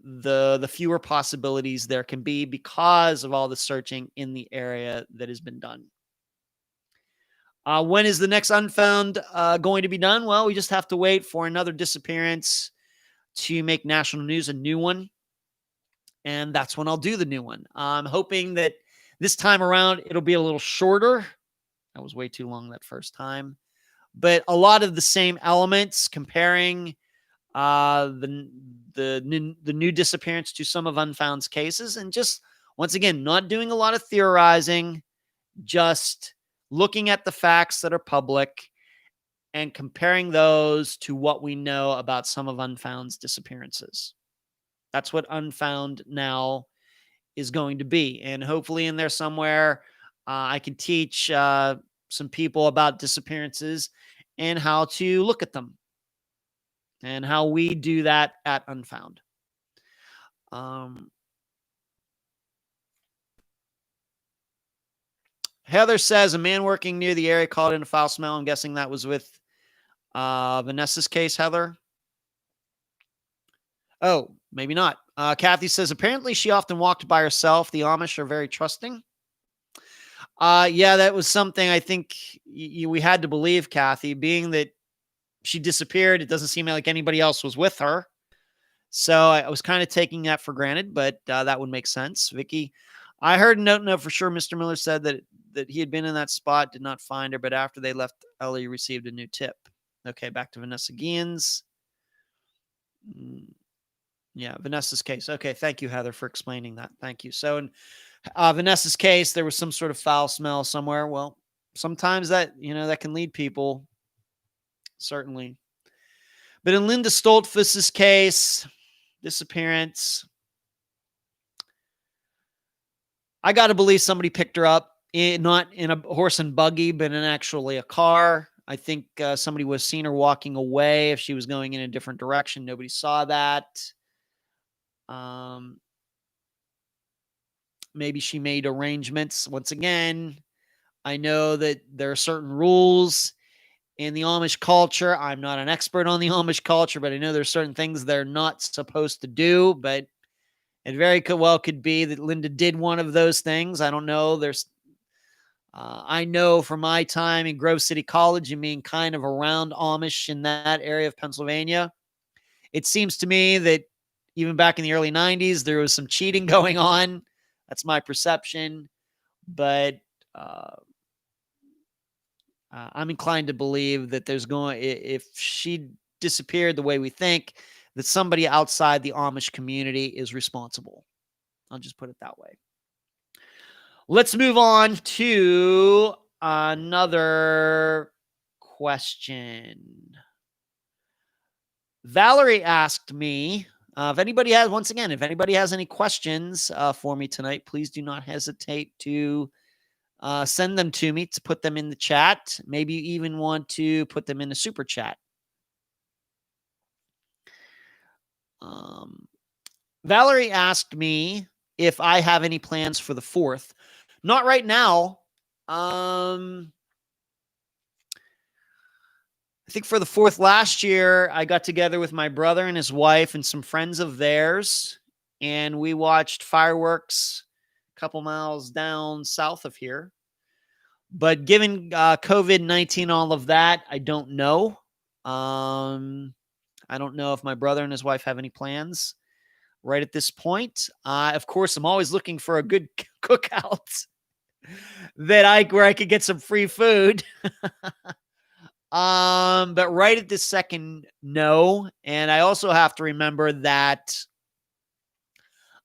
the fewer possibilities there can be because of all the searching in the area that has been done. When is the next Unfound going to be done? Well, we just have to wait for another disappearance to make national news, a new one. And that's when I'll do the new one. I'm hoping that this time around, it'll be a little shorter. That was way too long that first time. But a lot of the same elements, comparing the new disappearance to some of Unfound's cases. And just, once again, not doing a lot of theorizing, just looking at the facts that are public and comparing those to what we know about some of Unfound's disappearances. That's what Unfound Now is going to be. And hopefully in there somewhere, I can teach some people about disappearances and how to look at them and how we do that at Unfound. Heather says a man working near the area called in a foul smell. I'm guessing that was with Vanessa's case, Heather. Oh, maybe not. Kathy says apparently she often walked by herself. The Amish are very trusting. Yeah, that was something I think we had to believe, Kathy, being that she disappeared. It doesn't seem like anybody else was with her. So I was kind of taking that for granted, but that would make sense. Vicky, I heard no for sure. Mr. Miller said that he had been in that spot, did not find her, but after they left, Ellie received a new tip. Okay, back to Vanessa Guillen's. Yeah, Vanessa's case. Okay, thank you, Heather, for explaining that. Thank you. So in Vanessa's case, there was some sort of foul smell somewhere. Well, sometimes that, that can lead people, certainly. But in Linda Stoltzfoos' case, disappearance, I got to believe somebody picked her up, not in a horse and buggy, but in actually a car. I think somebody was seen her walking away. If she was going in a different direction, nobody saw that. maybe she made arrangements. Once again, I know that there are certain rules in the Amish culture. I'm not an expert on the Amish culture, but I know there's certain things they're not supposed to do. But it very well could be that Linda did one of those things. I don't know. I know from my time in Grove City College and being kind of around Amish in that area of Pennsylvania, it seems to me that even back in the early 90s, there was some cheating going on. That's my perception. But I'm inclined to believe that if she disappeared the way we think, that somebody outside the Amish community is responsible. I'll just put it that way. Let's move on to another question. Valerie asked me, if anybody has any questions for me tonight, please do not hesitate to send them to me, to put them in the chat. Maybe you even want to put them in a super chat. Valerie asked me if I have any plans for the 4th. Not right now. I think for the 4th last year, I got together with my brother and his wife and some friends of theirs, and we watched fireworks a couple miles down south of here. But given COVID-19, all of that, I don't know. I don't know if my brother and his wife have any plans right at this point. Of course, I'm always looking for a good cookout where I could get some free food. But right at this second, no. And I also have to remember that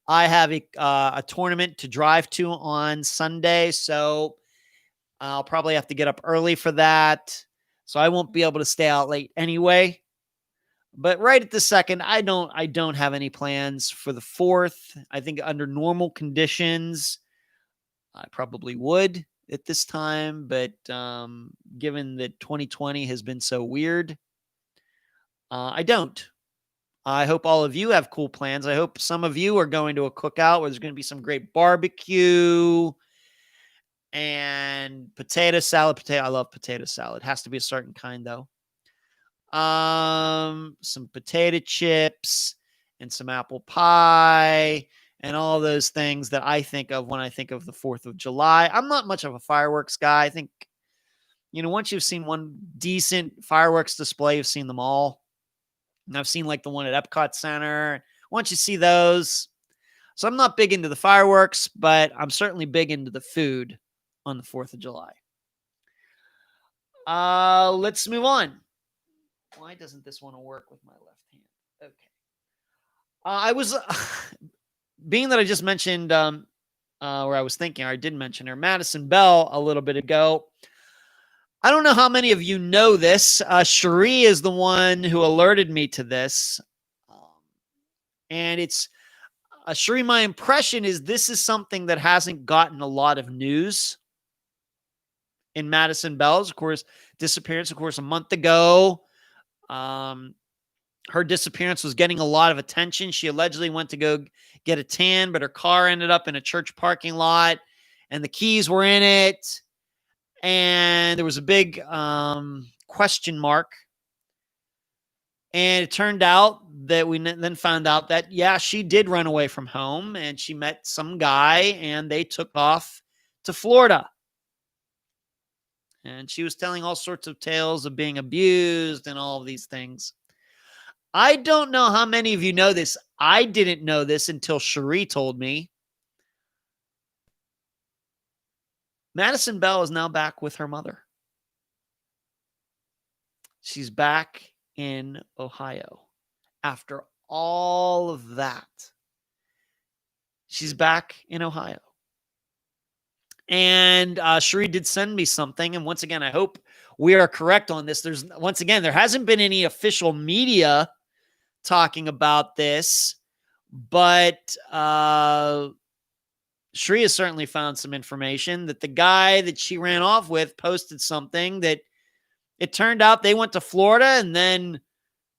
I have a tournament to drive to on Sunday, so I'll probably have to get up early for that. So I won't be able to stay out late anyway. But right at this second, I don't have any plans for the 4th. I think under normal conditions, I probably would at this time. But given that 2020 has been so weird, I don't. I hope all of you have cool plans. I hope some of you are going to a cookout where there's going to be some great barbecue and potato salad. I love potato salad. It has to be a certain kind, though. Some potato chips and some apple pie and all those things that I think of when I think of the 4th of July. I'm not much of a fireworks guy. I think, once you've seen one decent fireworks display, you've seen them all. And I've seen like the one at Epcot Center. Once you see those. So I'm not big into the fireworks, but I'm certainly big into the food on the 4th of July. Let's move on. Why doesn't this want to work with my left hand? Okay. I was, being that I just mentioned, where I was thinking, or I did mention her, Madison Bell, a little bit ago. I don't know how many of you know this. Cherie is the one who alerted me to this. And it's, Cherie, my impression is this is something that hasn't gotten a lot of news in Madison Bell's, of course, disappearance, of course, a month ago. Her disappearance was getting a lot of attention. She allegedly went to go get a tan, but her car ended up in a church parking lot and the keys were in it. And there was a big question mark. And it turned out that we then found out that, yeah, she did run away from home and she met some guy and they took off to Florida. And she was telling all sorts of tales of being abused and all of these things. I don't know how many of you know this. I didn't know this until Cherie told me. Madison Bell is now back with her mother. She's back in Ohio. After all of that, she's back in Ohio. And Cherie did send me something. And once again, I hope we are correct on this. There hasn't been any official media talking about this, but Cherie has certainly found some information that the guy that she ran off with posted something that it turned out they went to Florida, and then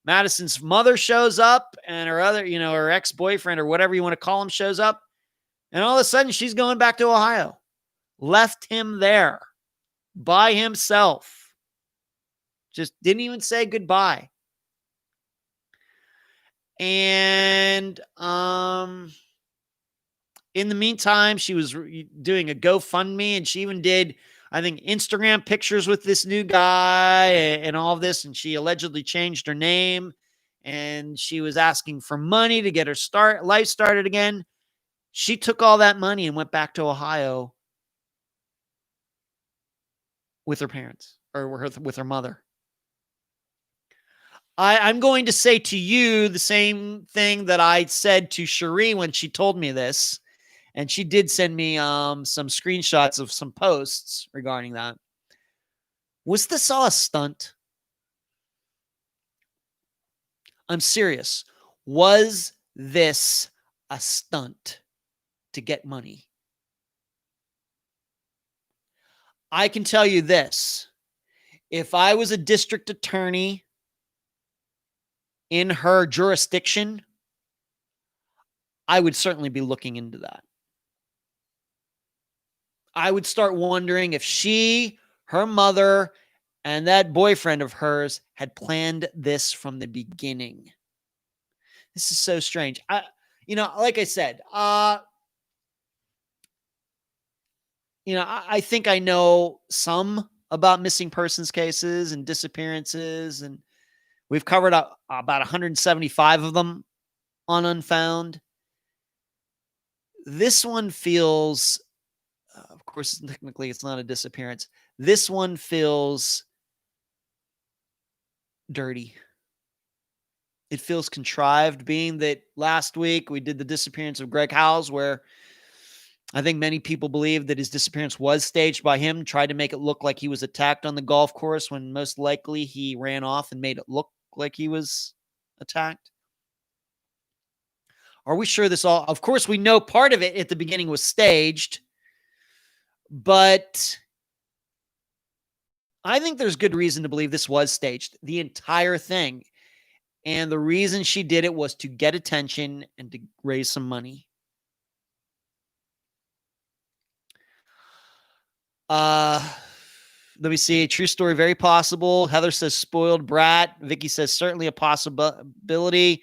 Madison's mother shows up and her other, her ex-boyfriend or whatever you want to call him shows up. And all of a sudden, she's going back to Ohio. Left him there by himself. Just didn't even say goodbye. And in the meantime, she was doing a GoFundMe, and she even did, I think, Instagram pictures with this new guy and all of this. And she allegedly changed her name, and she was asking for money to get her life started again. She took all that money and went back to Ohio with her parents, or with her mother. I'm going to say to you the same thing that I said to Cherie when she told me this. And she did send me some screenshots of some posts regarding that. Was this all a stunt? I'm serious. Was this a stunt to get money? I can tell you this. If I was a district attorney in her jurisdiction, I would certainly be looking into that. I would start wondering if she, her mother, and that boyfriend of hers had planned this from the beginning. This is so strange. Like I said, I think I know some about missing persons cases and disappearances, and we've covered about 175 of them on Unfound. This one feels, of course, technically it's not a disappearance. This one feels dirty. It feels contrived, being that last week we did the disappearance of Greg Howes, where I think many people believe that his disappearance was staged by him, tried to make it look like he was attacked on the golf course when most likely he ran off and made it look like he was attacked. Are we sure this all? Of course, we know part of it at the beginning was staged, but I think there's good reason to believe this was staged, the entire thing. And the reason she did it was to get attention and to raise some money. Let me see. True story, very possible. Heather says spoiled brat. Vicky says certainly a possibility.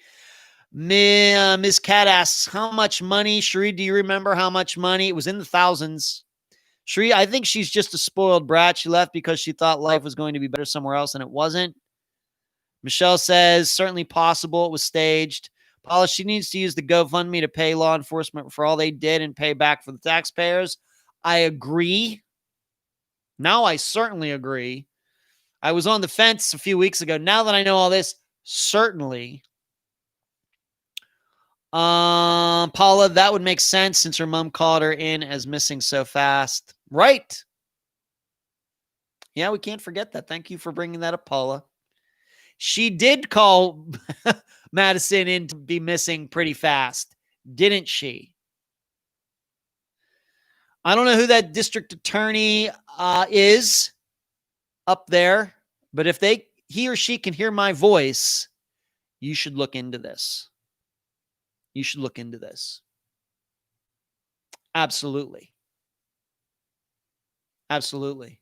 Ms. Cat asks, how much money? Cherie, do you remember how much money? It was in the thousands. Cherie, I think she's just a spoiled brat. She left because she thought life was going to be better somewhere else, and it wasn't. Michelle says, certainly possible. It was staged. Paula, she needs to use the GoFundMe to pay law enforcement for all they did and pay back for the taxpayers. I agree. Now I certainly agree. I was on the fence a few weeks ago. Now that I know all this, certainly. Paula, that would make sense since her mom called her in as missing so fast. Right. Yeah, we can't forget that. Thank you for bringing that up, Paula. She did call Madison in to be missing pretty fast, didn't she? I don't know who that district attorney is up there, but if he or she can hear my voice, you should look into this. You should look into this. Absolutely. Absolutely.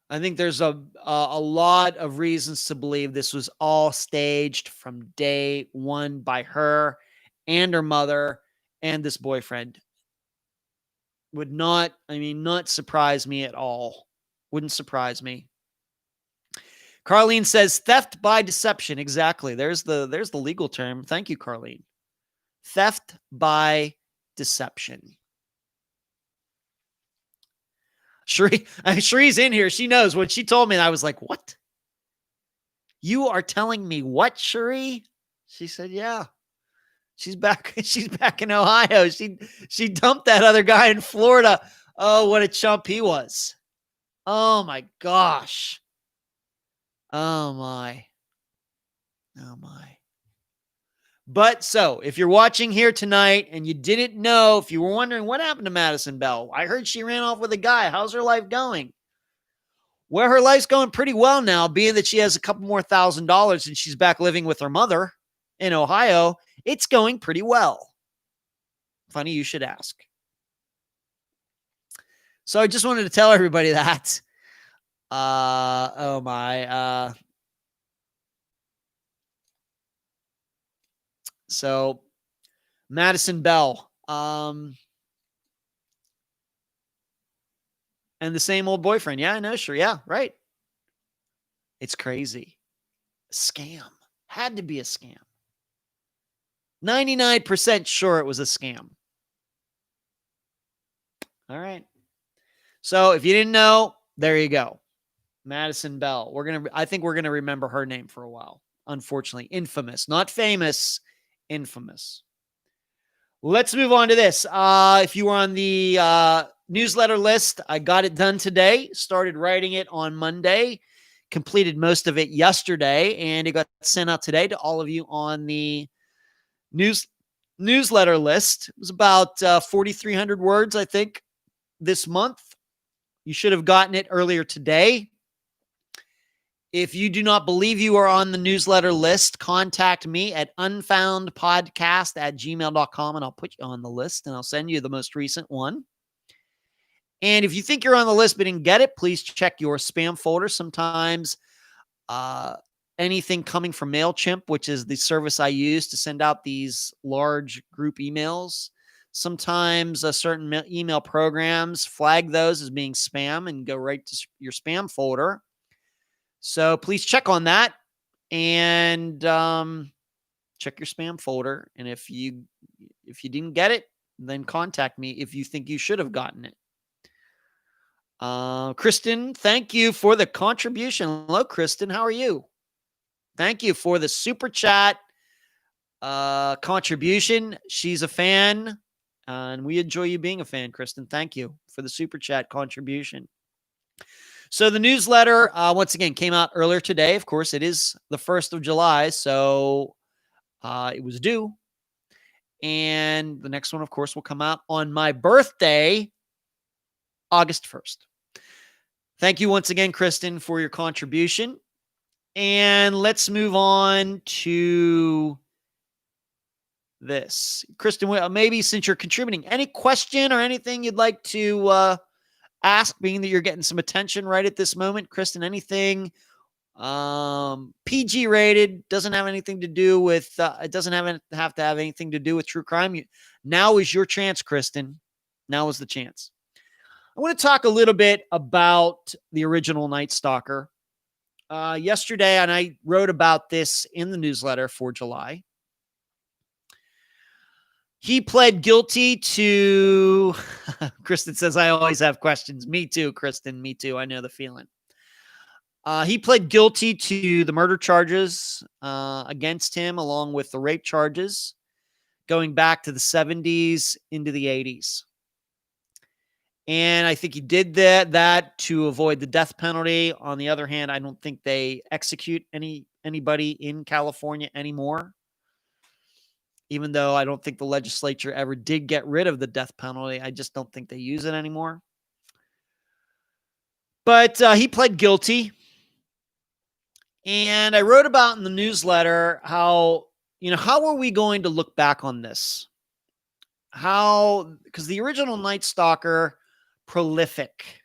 I think there's a lot of reasons to believe this was all staged from day one by her and her mother and this boyfriend. Would not surprise me at all. Wouldn't surprise me. Carlene says theft by deception. Exactly. There's the legal term. Thank you, Carlene. Theft by deception. Cherie's in here. She knows when she told me, and I was like, what? You are telling me what, Cherie? She said, yeah. She's back. She's back in Ohio. She dumped that other guy in Florida. Oh, what a chump he was. Oh my gosh. Oh my. But so, if you're watching here tonight and you didn't know, if you were wondering what happened to Madison Bell, I heard she ran off with a guy. How's her life going? Well, her life's going pretty well now, being that she has a couple more $1,000 and she's back living with her mother in Ohio. It's going pretty well. Funny you should ask. So I just wanted to tell everybody that. Oh my. So Madison Bell. And the same old boyfriend. Yeah, I know. Sure. Yeah, right. It's crazy. Scam. Had to be a scam. 99% sure it was a scam. All right. So if you didn't know, there you go. Madison Bell. I think we're gonna remember her name for a while. Unfortunately, infamous, not famous, infamous. Let's move on to this. If you were on the newsletter list, I got it done today. Started writing it on Monday. Completed most of it yesterday, and it got sent out today to all of you on the newsletter list. It was about 4,300 words, I think, this month. You should have gotten it earlier today. If you do not believe you are on the newsletter list, contact me at unfoundpodcast@gmail.com, and I'll put you on the list, and I'll send you the most recent one. And if you think you're on the list but didn't get it, please check your spam folder. Sometimes anything coming from MailChimp, which is the service I use to send out these large group emails, sometimes certain email programs flag those as being spam and go right to your spam folder. So please check on that and check your spam folder. And if you didn't get it, then contact me if you think you should have gotten it. Kristen, thank you for the contribution. Hello, Kristen. How are you? Thank you for the super chat contribution. She's a fan, and we enjoy you being a fan, Kristen. Thank you for the super chat contribution. So the newsletter, once again, came out earlier today. Of course, it is the 1st of July, so it was due. And the next one, of course, will come out on my birthday, August 1st. Thank you once again, Kristen, for your contribution. And let's move on to this. Kristen, maybe since you're contributing, any question or anything you'd like to ask, being that you're getting some attention right at this moment? Kristen, anything PG rated, doesn't have anything to do with, it doesn't have to have anything to do with true crime. Now is your chance, Kristen. Now is the chance. I want to talk a little bit about the original Night Stalker. Yesterday, and I wrote about this in the newsletter for July. He pled guilty to, Kristen says, I always have questions. Me too, Kristen. Me too. I know the feeling. He pled guilty to the murder charges against him, along with the rape charges, going back to the 70s into the 80s. And I think he did that to avoid the death penalty. On the other hand, I don't think they execute anybody in California anymore, even though I don't think the legislature ever did get rid of the death penalty. I just don't think they use it anymore. But he pled guilty. And I wrote about in the newsletter how are we going to look back on this? Because the original Night Stalker, prolific,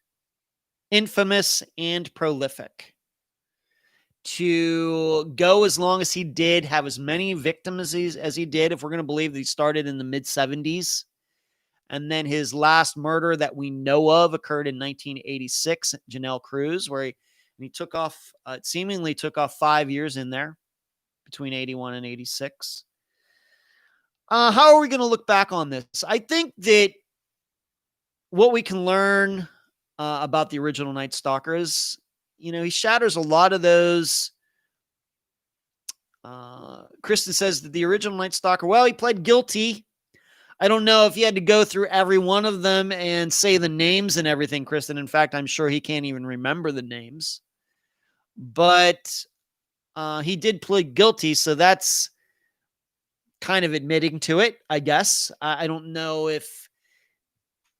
infamous and prolific. To go as long as he did, have as many victims as he did, if we're going to believe that he started in the mid-70s. And then his last murder that we know of occurred in 1986, Janelle Cruz, where he took off, seemingly took off 5 years in there, between 81 and 86. How are we going to look back on this? I think that what we can learn about the original Night Stalker is, he shatters a lot of those. Kristen says that the original Night Stalker, well, he pled guilty. I don't know if he had to go through every one of them and say the names and everything, Kristen. In fact, I'm sure he can't even remember the names. But he did plead guilty, so that's kind of admitting to it, I guess. I don't know if,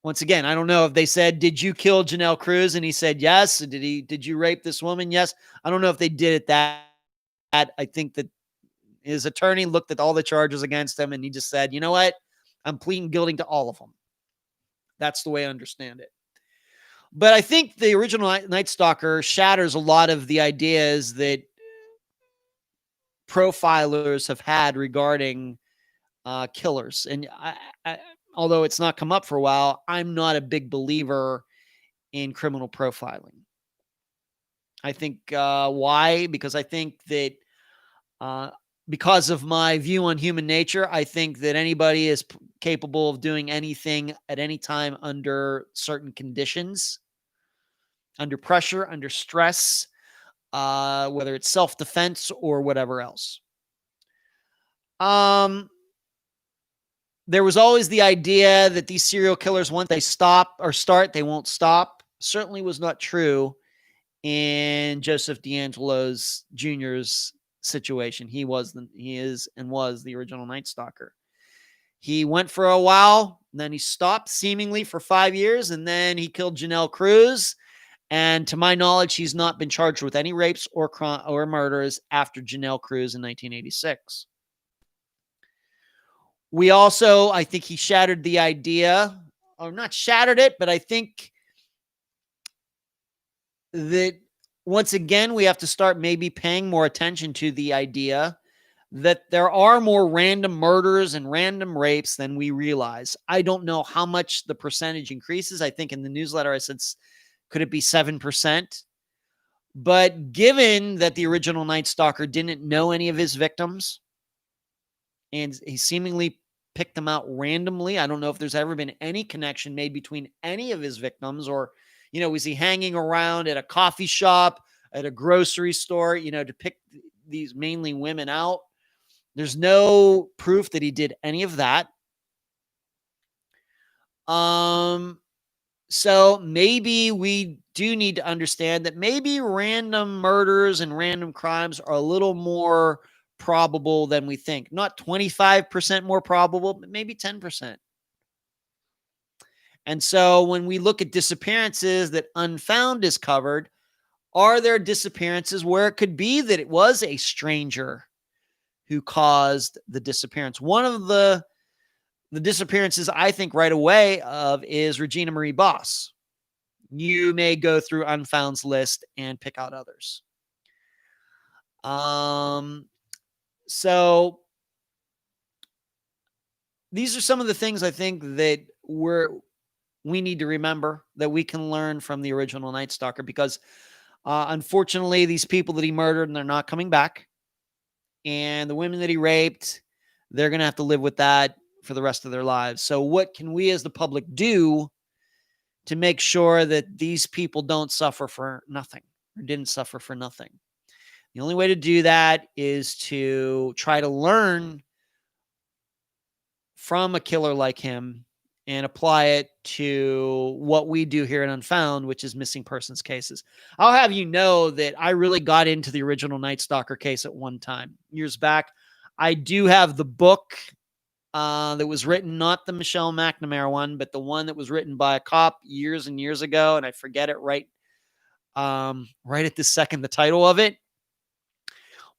once again, I don't know if they said, did you kill Janelle Cruz? And he said, yes. Did you rape this woman? Yes. I don't know if they did it that. I think that his attorney looked at all the charges against him and he just said, you know what? I'm pleading guilty to all of them. That's the way I understand it. But I think the original Night Stalker shatters a lot of the ideas that profilers have had regarding killers. And although it's not come up for a while, I'm not a big believer in criminal profiling. I think why? Because I think that because of my view on human nature, I think that anybody is capable of doing anything at any time under certain conditions, under pressure, under stress, whether it's self-defense or whatever else. There was always the idea that these serial killers, once they stop or start, they won't stop. Certainly was not true in Joseph DeAngelo's Jr.'s situation. He is and was the original Night Stalker. He went for a while, and then he stopped seemingly for 5 years, and then he killed Janelle Cruz. And to my knowledge, he's not been charged with any rapes or murders after Janelle Cruz in 1986. We also, I think he shattered the idea, or not shattered it, but I think that once again, we have to start maybe paying more attention to the idea that there are more random murders and random rapes than we realize. I don't know how much the percentage increases. I think in the newsletter I said, could it be 7%? But given that the original Night Stalker didn't know any of his victims, and he seemingly picked them out randomly, I don't know if there's ever been any connection made between any of his victims, or, was he hanging around at a coffee shop, at a grocery store, to pick these mainly women out? There's no proof that he did any of that. So maybe we do need to understand that maybe random murders and random crimes are a little more probable than we think. Not 25% more probable, but maybe 10%. And so when we look at disappearances that Unfound is covered, are there disappearances where it could be that it was a stranger who caused the disappearance? One of the disappearances I think right away of is Regina Marie Boss. You may go through Unfound's list and pick out others. So these are some of the things I think that we need to remember, that we can learn from the original Night Stalker, because unfortunately, these people that he murdered, and they're not coming back. And the women that he raped, they're going to have to live with that for the rest of their lives. So what can we as the public do to make sure that these people don't suffer for nothing, or didn't suffer for nothing? The only way to do that is to try to learn from a killer like him and apply it to what we do here at Unfound, which is missing persons cases. I'll have you know that I really got into the original Night Stalker case at one time, years back. I do have the book that was written, not the Michelle McNamara one, but the one that was written by a cop years and years ago, and I forget it right at this second, the title of it.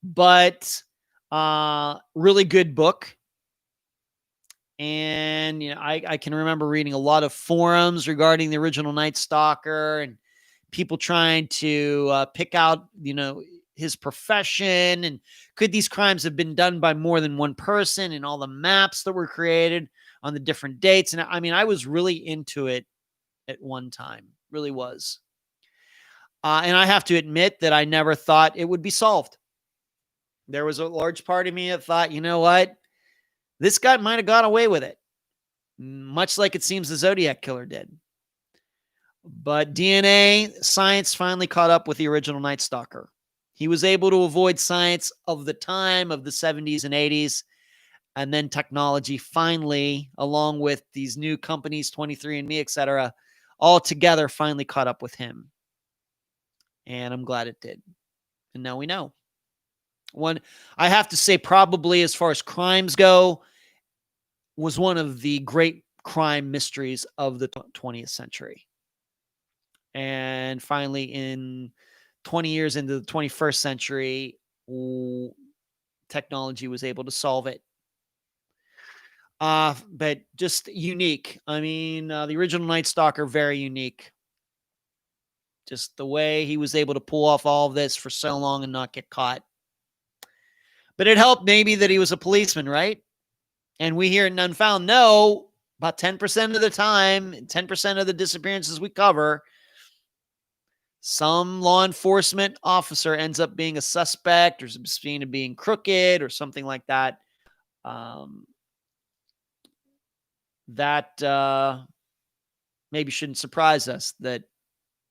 But really good book. And, I can remember reading a lot of forums regarding the original Night Stalker and people trying to pick out, his profession, and could these crimes have been done by more than one person, and all the maps that were created on the different dates. And I was really into it at one time, really was. And I have to admit that I never thought it would be solved. There was a large part of me that thought, you know what? This guy might have got away with it, much like it seems the Zodiac Killer did. But DNA science finally caught up with the original Night Stalker. He was able to avoid science of the time of the 70s and 80s. And then technology finally, along with these new companies, 23andMe, etc., all together finally caught up with him. And I'm glad it did. And now we know. One, I have to say, probably as far as crimes go, was one of the great crime mysteries of the 20th century. And finally, in 20 years into the 21st century, technology was able to solve it. But just unique. I mean, the original Night Stalker, very unique. Just the way he was able to pull off all of this for so long and not get caught. But it helped maybe that he was a policeman, right? And we here at Unfound know about 10% of the time, 10% of the disappearances we cover, some law enforcement officer ends up being a suspect or seen as being crooked or something like that. That maybe shouldn't surprise us that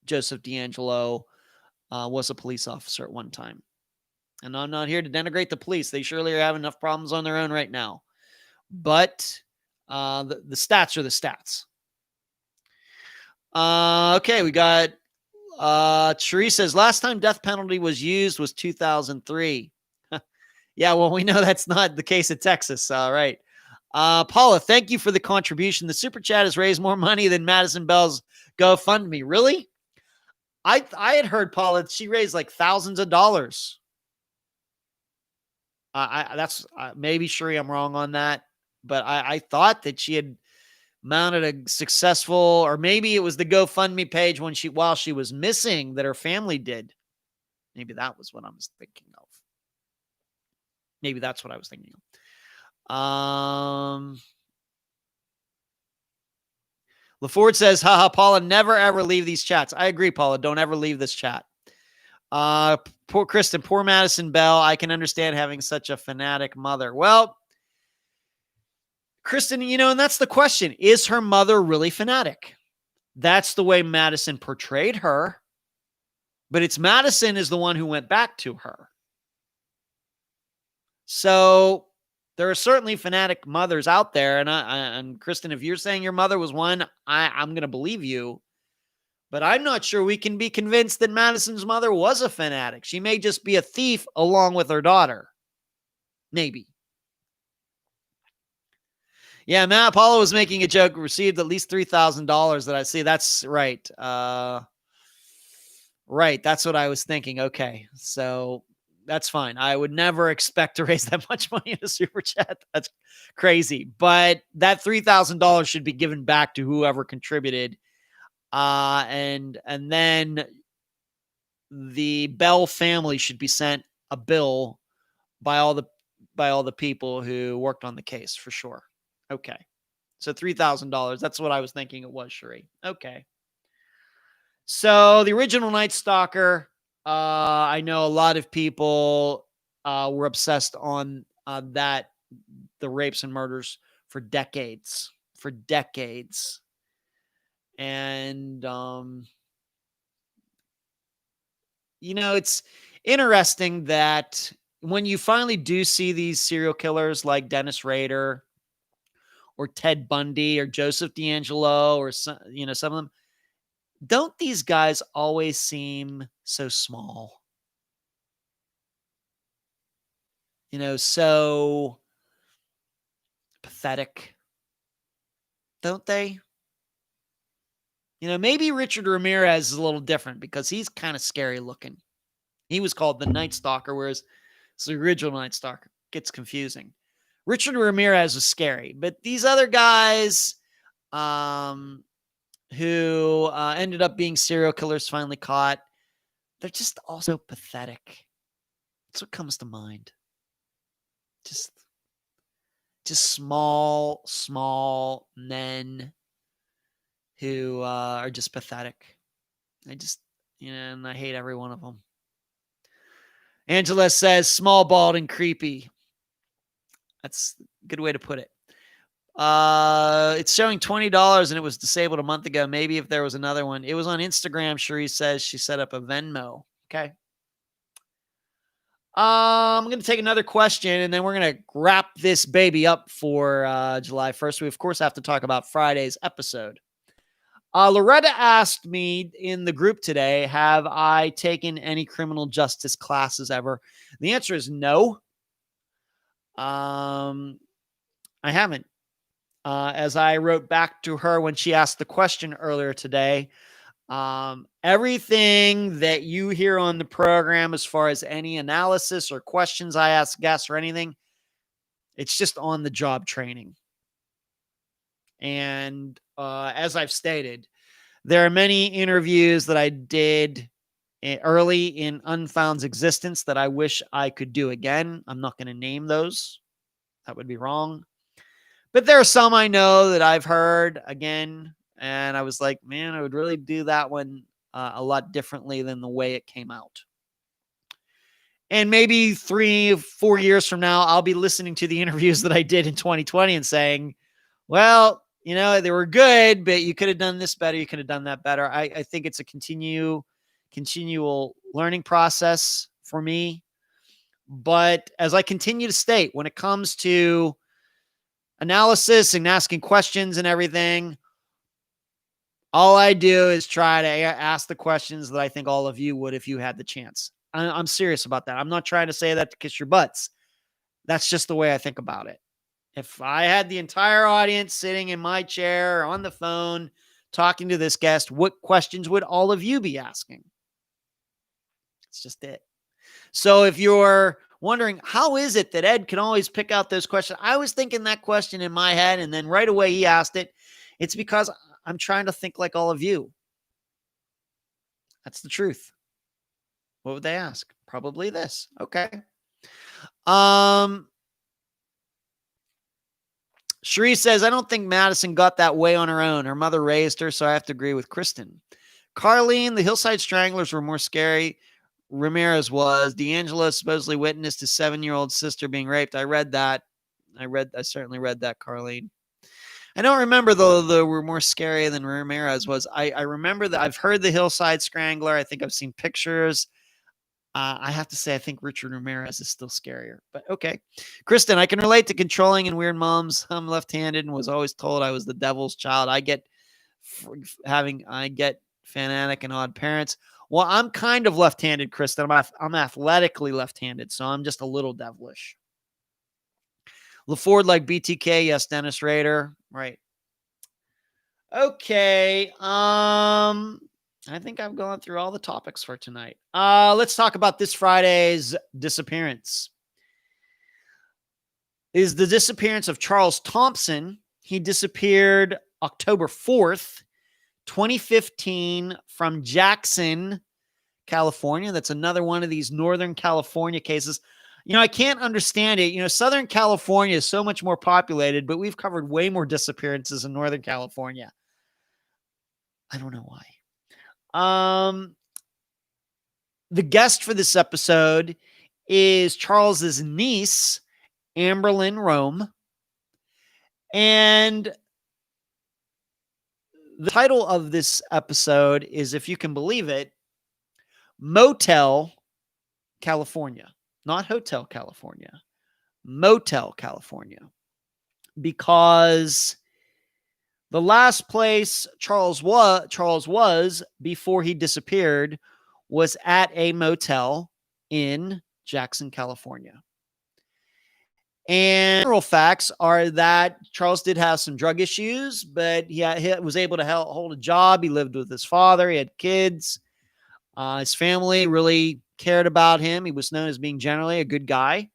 Joseph DeAngelo was a police officer at one time. And I'm not here to denigrate the police. They surely are having enough problems on their own right now. But the stats are the stats. Okay, we got Cherie says, last time death penalty was used was 2003. Yeah, well, we know that's not the case in Texas. All right. Paula, thank you for the contribution. The super chat has raised more money than Madison Bell's GoFundMe. Really? I had heard, Paula, she raised like thousands of dollars. That's maybe Cherie, I'm wrong on that, but I thought that she had mounted a successful, or maybe it was the GoFundMe page while she was missing that her family did. Maybe that was what I was thinking of. Maybe that's what I was thinking of. LaFord says, haha, Paula, never ever leave these chats. I agree, Paula. Don't ever leave this chat. Poor Kristen, poor Madison Bell. I can understand having such a fanatic mother. Well, Kristen, and that's the question. Is her mother really fanatic? That's the way Madison portrayed her. But it's Madison is the one who went back to her. So there are certainly fanatic mothers out there. And Kristen, if you're saying your mother was one, I'm going to believe you. But I'm not sure we can be convinced that Madison's mother was a fanatic. She may just be a thief along with her daughter. Maybe. Yeah, Matt Apollo was making a joke, received at least $3,000 that I see. That's right. Right. That's what I was thinking. Okay. So that's fine. I would never expect to raise that much money in a super chat. That's crazy. But that $3,000 should be given back to whoever contributed. And then the Bell family should be sent a bill by all the people who worked on the case for sure. Okay. So $3,000. That's what I was thinking it was, Cherie. Okay. So the original Night Stalker, I know a lot of people were obsessed on the rapes and murders for decades. And, it's interesting that when you finally do see these serial killers like Dennis Rader or Ted Bundy or Joseph DeAngelo or some of them, don't these guys always seem so small? So pathetic. Don't they? Maybe Richard Ramirez is a little different because he's kind of scary looking. He was called the Night Stalker, whereas it's the original Night Stalker. Gets confusing. Richard Ramirez was scary, but these other guys who ended up being serial killers finally caught, they're just also pathetic. That's what comes to mind. Just small men who are just pathetic. And I hate every one of them. Angela says, small, bald, and creepy. That's a good way to put it. It's showing $20 and it was disabled a month ago. Maybe if there was another one. It was on Instagram. Cherie says she set up a Venmo. Okay. I'm going to take another question and then we're going to wrap this baby up for July 1st. We, of course, have to talk about Friday's episode. Loretta asked me in the group today, have I taken any criminal justice classes ever? The answer is no. I haven't. As I wrote back to her when she asked the question earlier today, everything that you hear on the program, as far as any analysis or questions I ask guests or anything, it's just on the job training. And as I've stated, there are many interviews that I did early in Unfound's existence that I wish I could do again. I'm not going to name those. That would be wrong. But there are some I know that I've heard again, and I was like, man, I would really do that one a lot differently than the way it came out. And maybe 3-4 years from now, I'll be listening to the interviews that I did in 2020 and saying, well, you know, they were good, but you could have done this better. You could have done that better. I think it's a continual learning process for me. But as I continue to state, when it comes to analysis and asking questions and everything, all I do is try to ask the questions that I think all of you would if you had the chance. I'm serious about that. I'm not trying to say that to kiss your butts. That's just the way I think about it. If I had the entire audience sitting in my chair or on the phone talking to this guest, what questions would all of you be asking? It's just it. So if you're wondering, how is it that Ed can always pick out those questions? I was thinking that question in my head, and then right away he asked it. It's because I'm trying to think like all of you. That's the truth. What would they ask? Probably this. Okay. Cherie says, I don't think Madison got that way on her own. Her mother raised her, so I have to agree with Kristen. Carlene, the Hillside Stranglers were more scary. Ramirez was. D'Angelo supposedly witnessed his 7-year-old sister being raped. I read that. I certainly read that, Carlene. I don't remember, though, they were more scary than Ramirez was. I remember that I've heard the Hillside Strangler. I think I've seen pictures. I have to say, I think Richard Ramirez is still scarier, but okay. Kristen, I can relate to controlling and weird moms. I'm left-handed and was always told I was the devil's child. I get fanatic and odd parents. Well, I'm kind of left-handed, Kristen. I'm athletically left-handed, so I'm just a little devilish. LaFord like BTK. Yes, Dennis Rader. Right. Okay. I think I've gone through all the topics for tonight. Let's talk about this Friday's disappearance. Is the disappearance of Charles Thompson. He disappeared October 4th, 2015 from Jackson, California. That's another one of these Northern California cases. You know, I can't understand it. You know, Southern California is so much more populated, but we've covered way more disappearances in Northern California. I don't know why. The guest for this episode is Charles's niece, Amberlynn Rome. And the title of this episode is, if you can believe it, Motel California. Not Hotel California. Motel California. Because the last place Charles was before he disappeared was at a motel in Jackson, California. And general facts are that Charles did have some drug issues, but he was able to hold a job. He lived with his father. He had kids. His family really cared about him. He was known as being generally a good guy.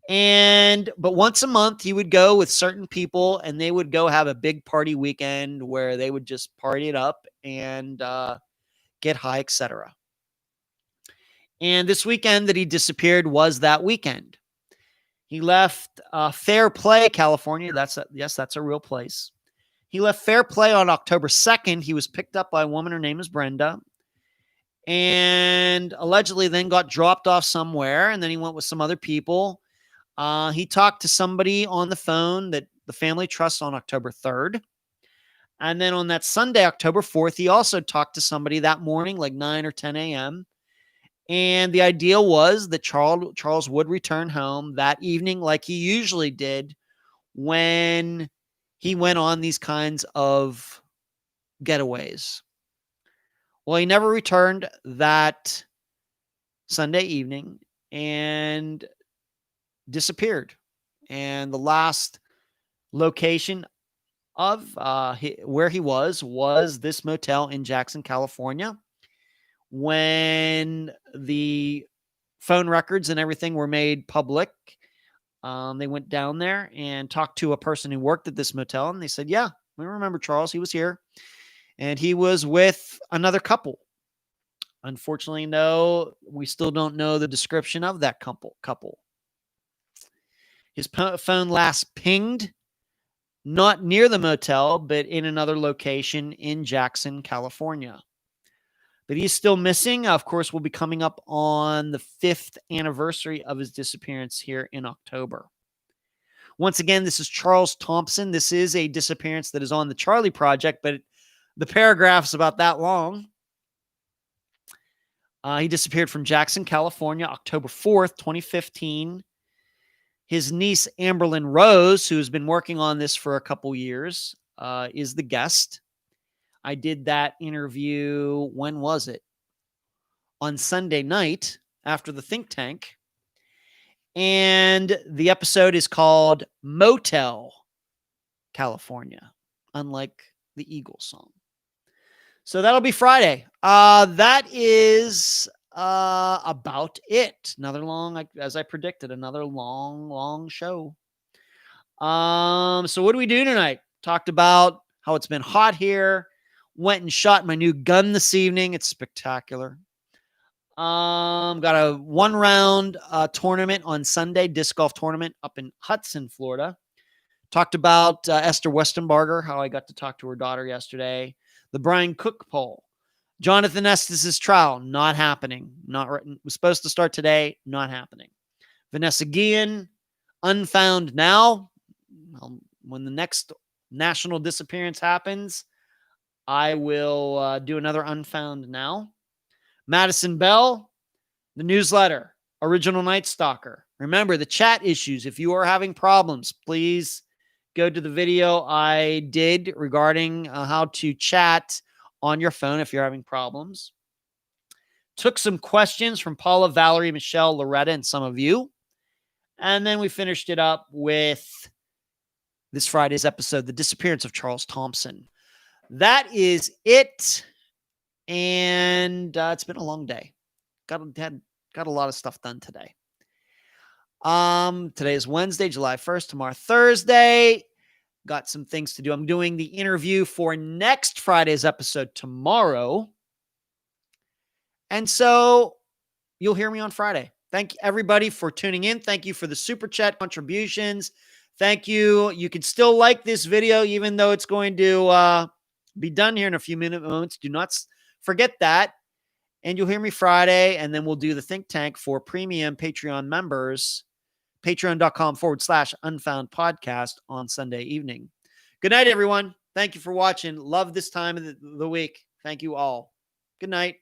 But once a month he would go with certain people and they would go have a big party weekend where they would just party it up and get high, etc. And this weekend that he disappeared was that weekend. He left Fair Play, California. That's a real place. He left Fair Play on October 2nd. He was picked up by a woman. Her name is Brenda. And allegedly then got dropped off somewhere. And then he went with some other people. He talked to somebody on the phone that the family trusts on October 3rd. And then on that Sunday, October 4th, he also talked to somebody that morning, like 9 or 10 a.m. And the idea was that Charles would return home that evening like he usually did when he went on these kinds of getaways. Well, he never returned that Sunday evening and disappeared. And the last location of where he was this motel in Jackson, California. When the phone records and everything were made public, They went down there and talked to a person who worked at this motel, and they said, yeah, we remember Charles. He was here, and he was with another couple. Unfortunately, no, we still don't know the description of that couple. His phone last pinged not near the motel, but in another location in Jackson, California. But he's still missing. Of course, we'll be coming up on the 5th anniversary of his disappearance here in October. Once again, this is Charles Thompson. This is a disappearance that is on the Charlie Project, but the paragraph's about that long. He disappeared from Jackson, California, October 4th, 2015. His niece, Amberlyn Rose, who's been working on this for a couple years, is the guest. I did that interview, when was it? On Sunday night after the think tank. And the episode is called Motel California, unlike the Eagles song. So that'll be Friday. That is about it. Another long, as I predicted, another long show. So what do we do tonight? Talked about how it's been hot here. Went and shot my new gun this evening. It's spectacular. Got a 1-round tournament on Sunday, disc golf tournament up in Hudson, Florida. Talked about Esther Westenbarger, how I got to talk to her daughter yesterday. The Brian Cook poll. Jonathan Estes' trial, not happening. Was supposed to start today, not happening. Vanessa Guillen, unfound now. When the next national disappearance happens, I will do another unfound now. Madison Bell, the newsletter, Original Night Stalker. Remember the chat issues. If you are having problems, please go to the video I did regarding how to chat on your phone if you're having problems. Took some questions from Paula, Valerie, Michelle, Loretta, and some of you. And then we finished it up with this Friday's episode, The Disappearance of Charles Thompson. That is it. And it's been a long day. Got a lot of stuff done today. Today is Wednesday, July 1st. Tomorrow, Thursday. Got some things to do. I'm doing the interview for next Friday's episode tomorrow. And so you'll hear me on Friday. Thank everybody for tuning in. Thank you for the super chat contributions. Thank you. You can still like this video, even though it's going to be done here in a few moments. Do not forget that. And you'll hear me Friday, and then we'll do the think tank for premium Patreon members. Patreon.com/Unfound Podcast on Sunday evening. Good night, everyone. Thank you for watching. Love this time of the week. Thank you all. Good night.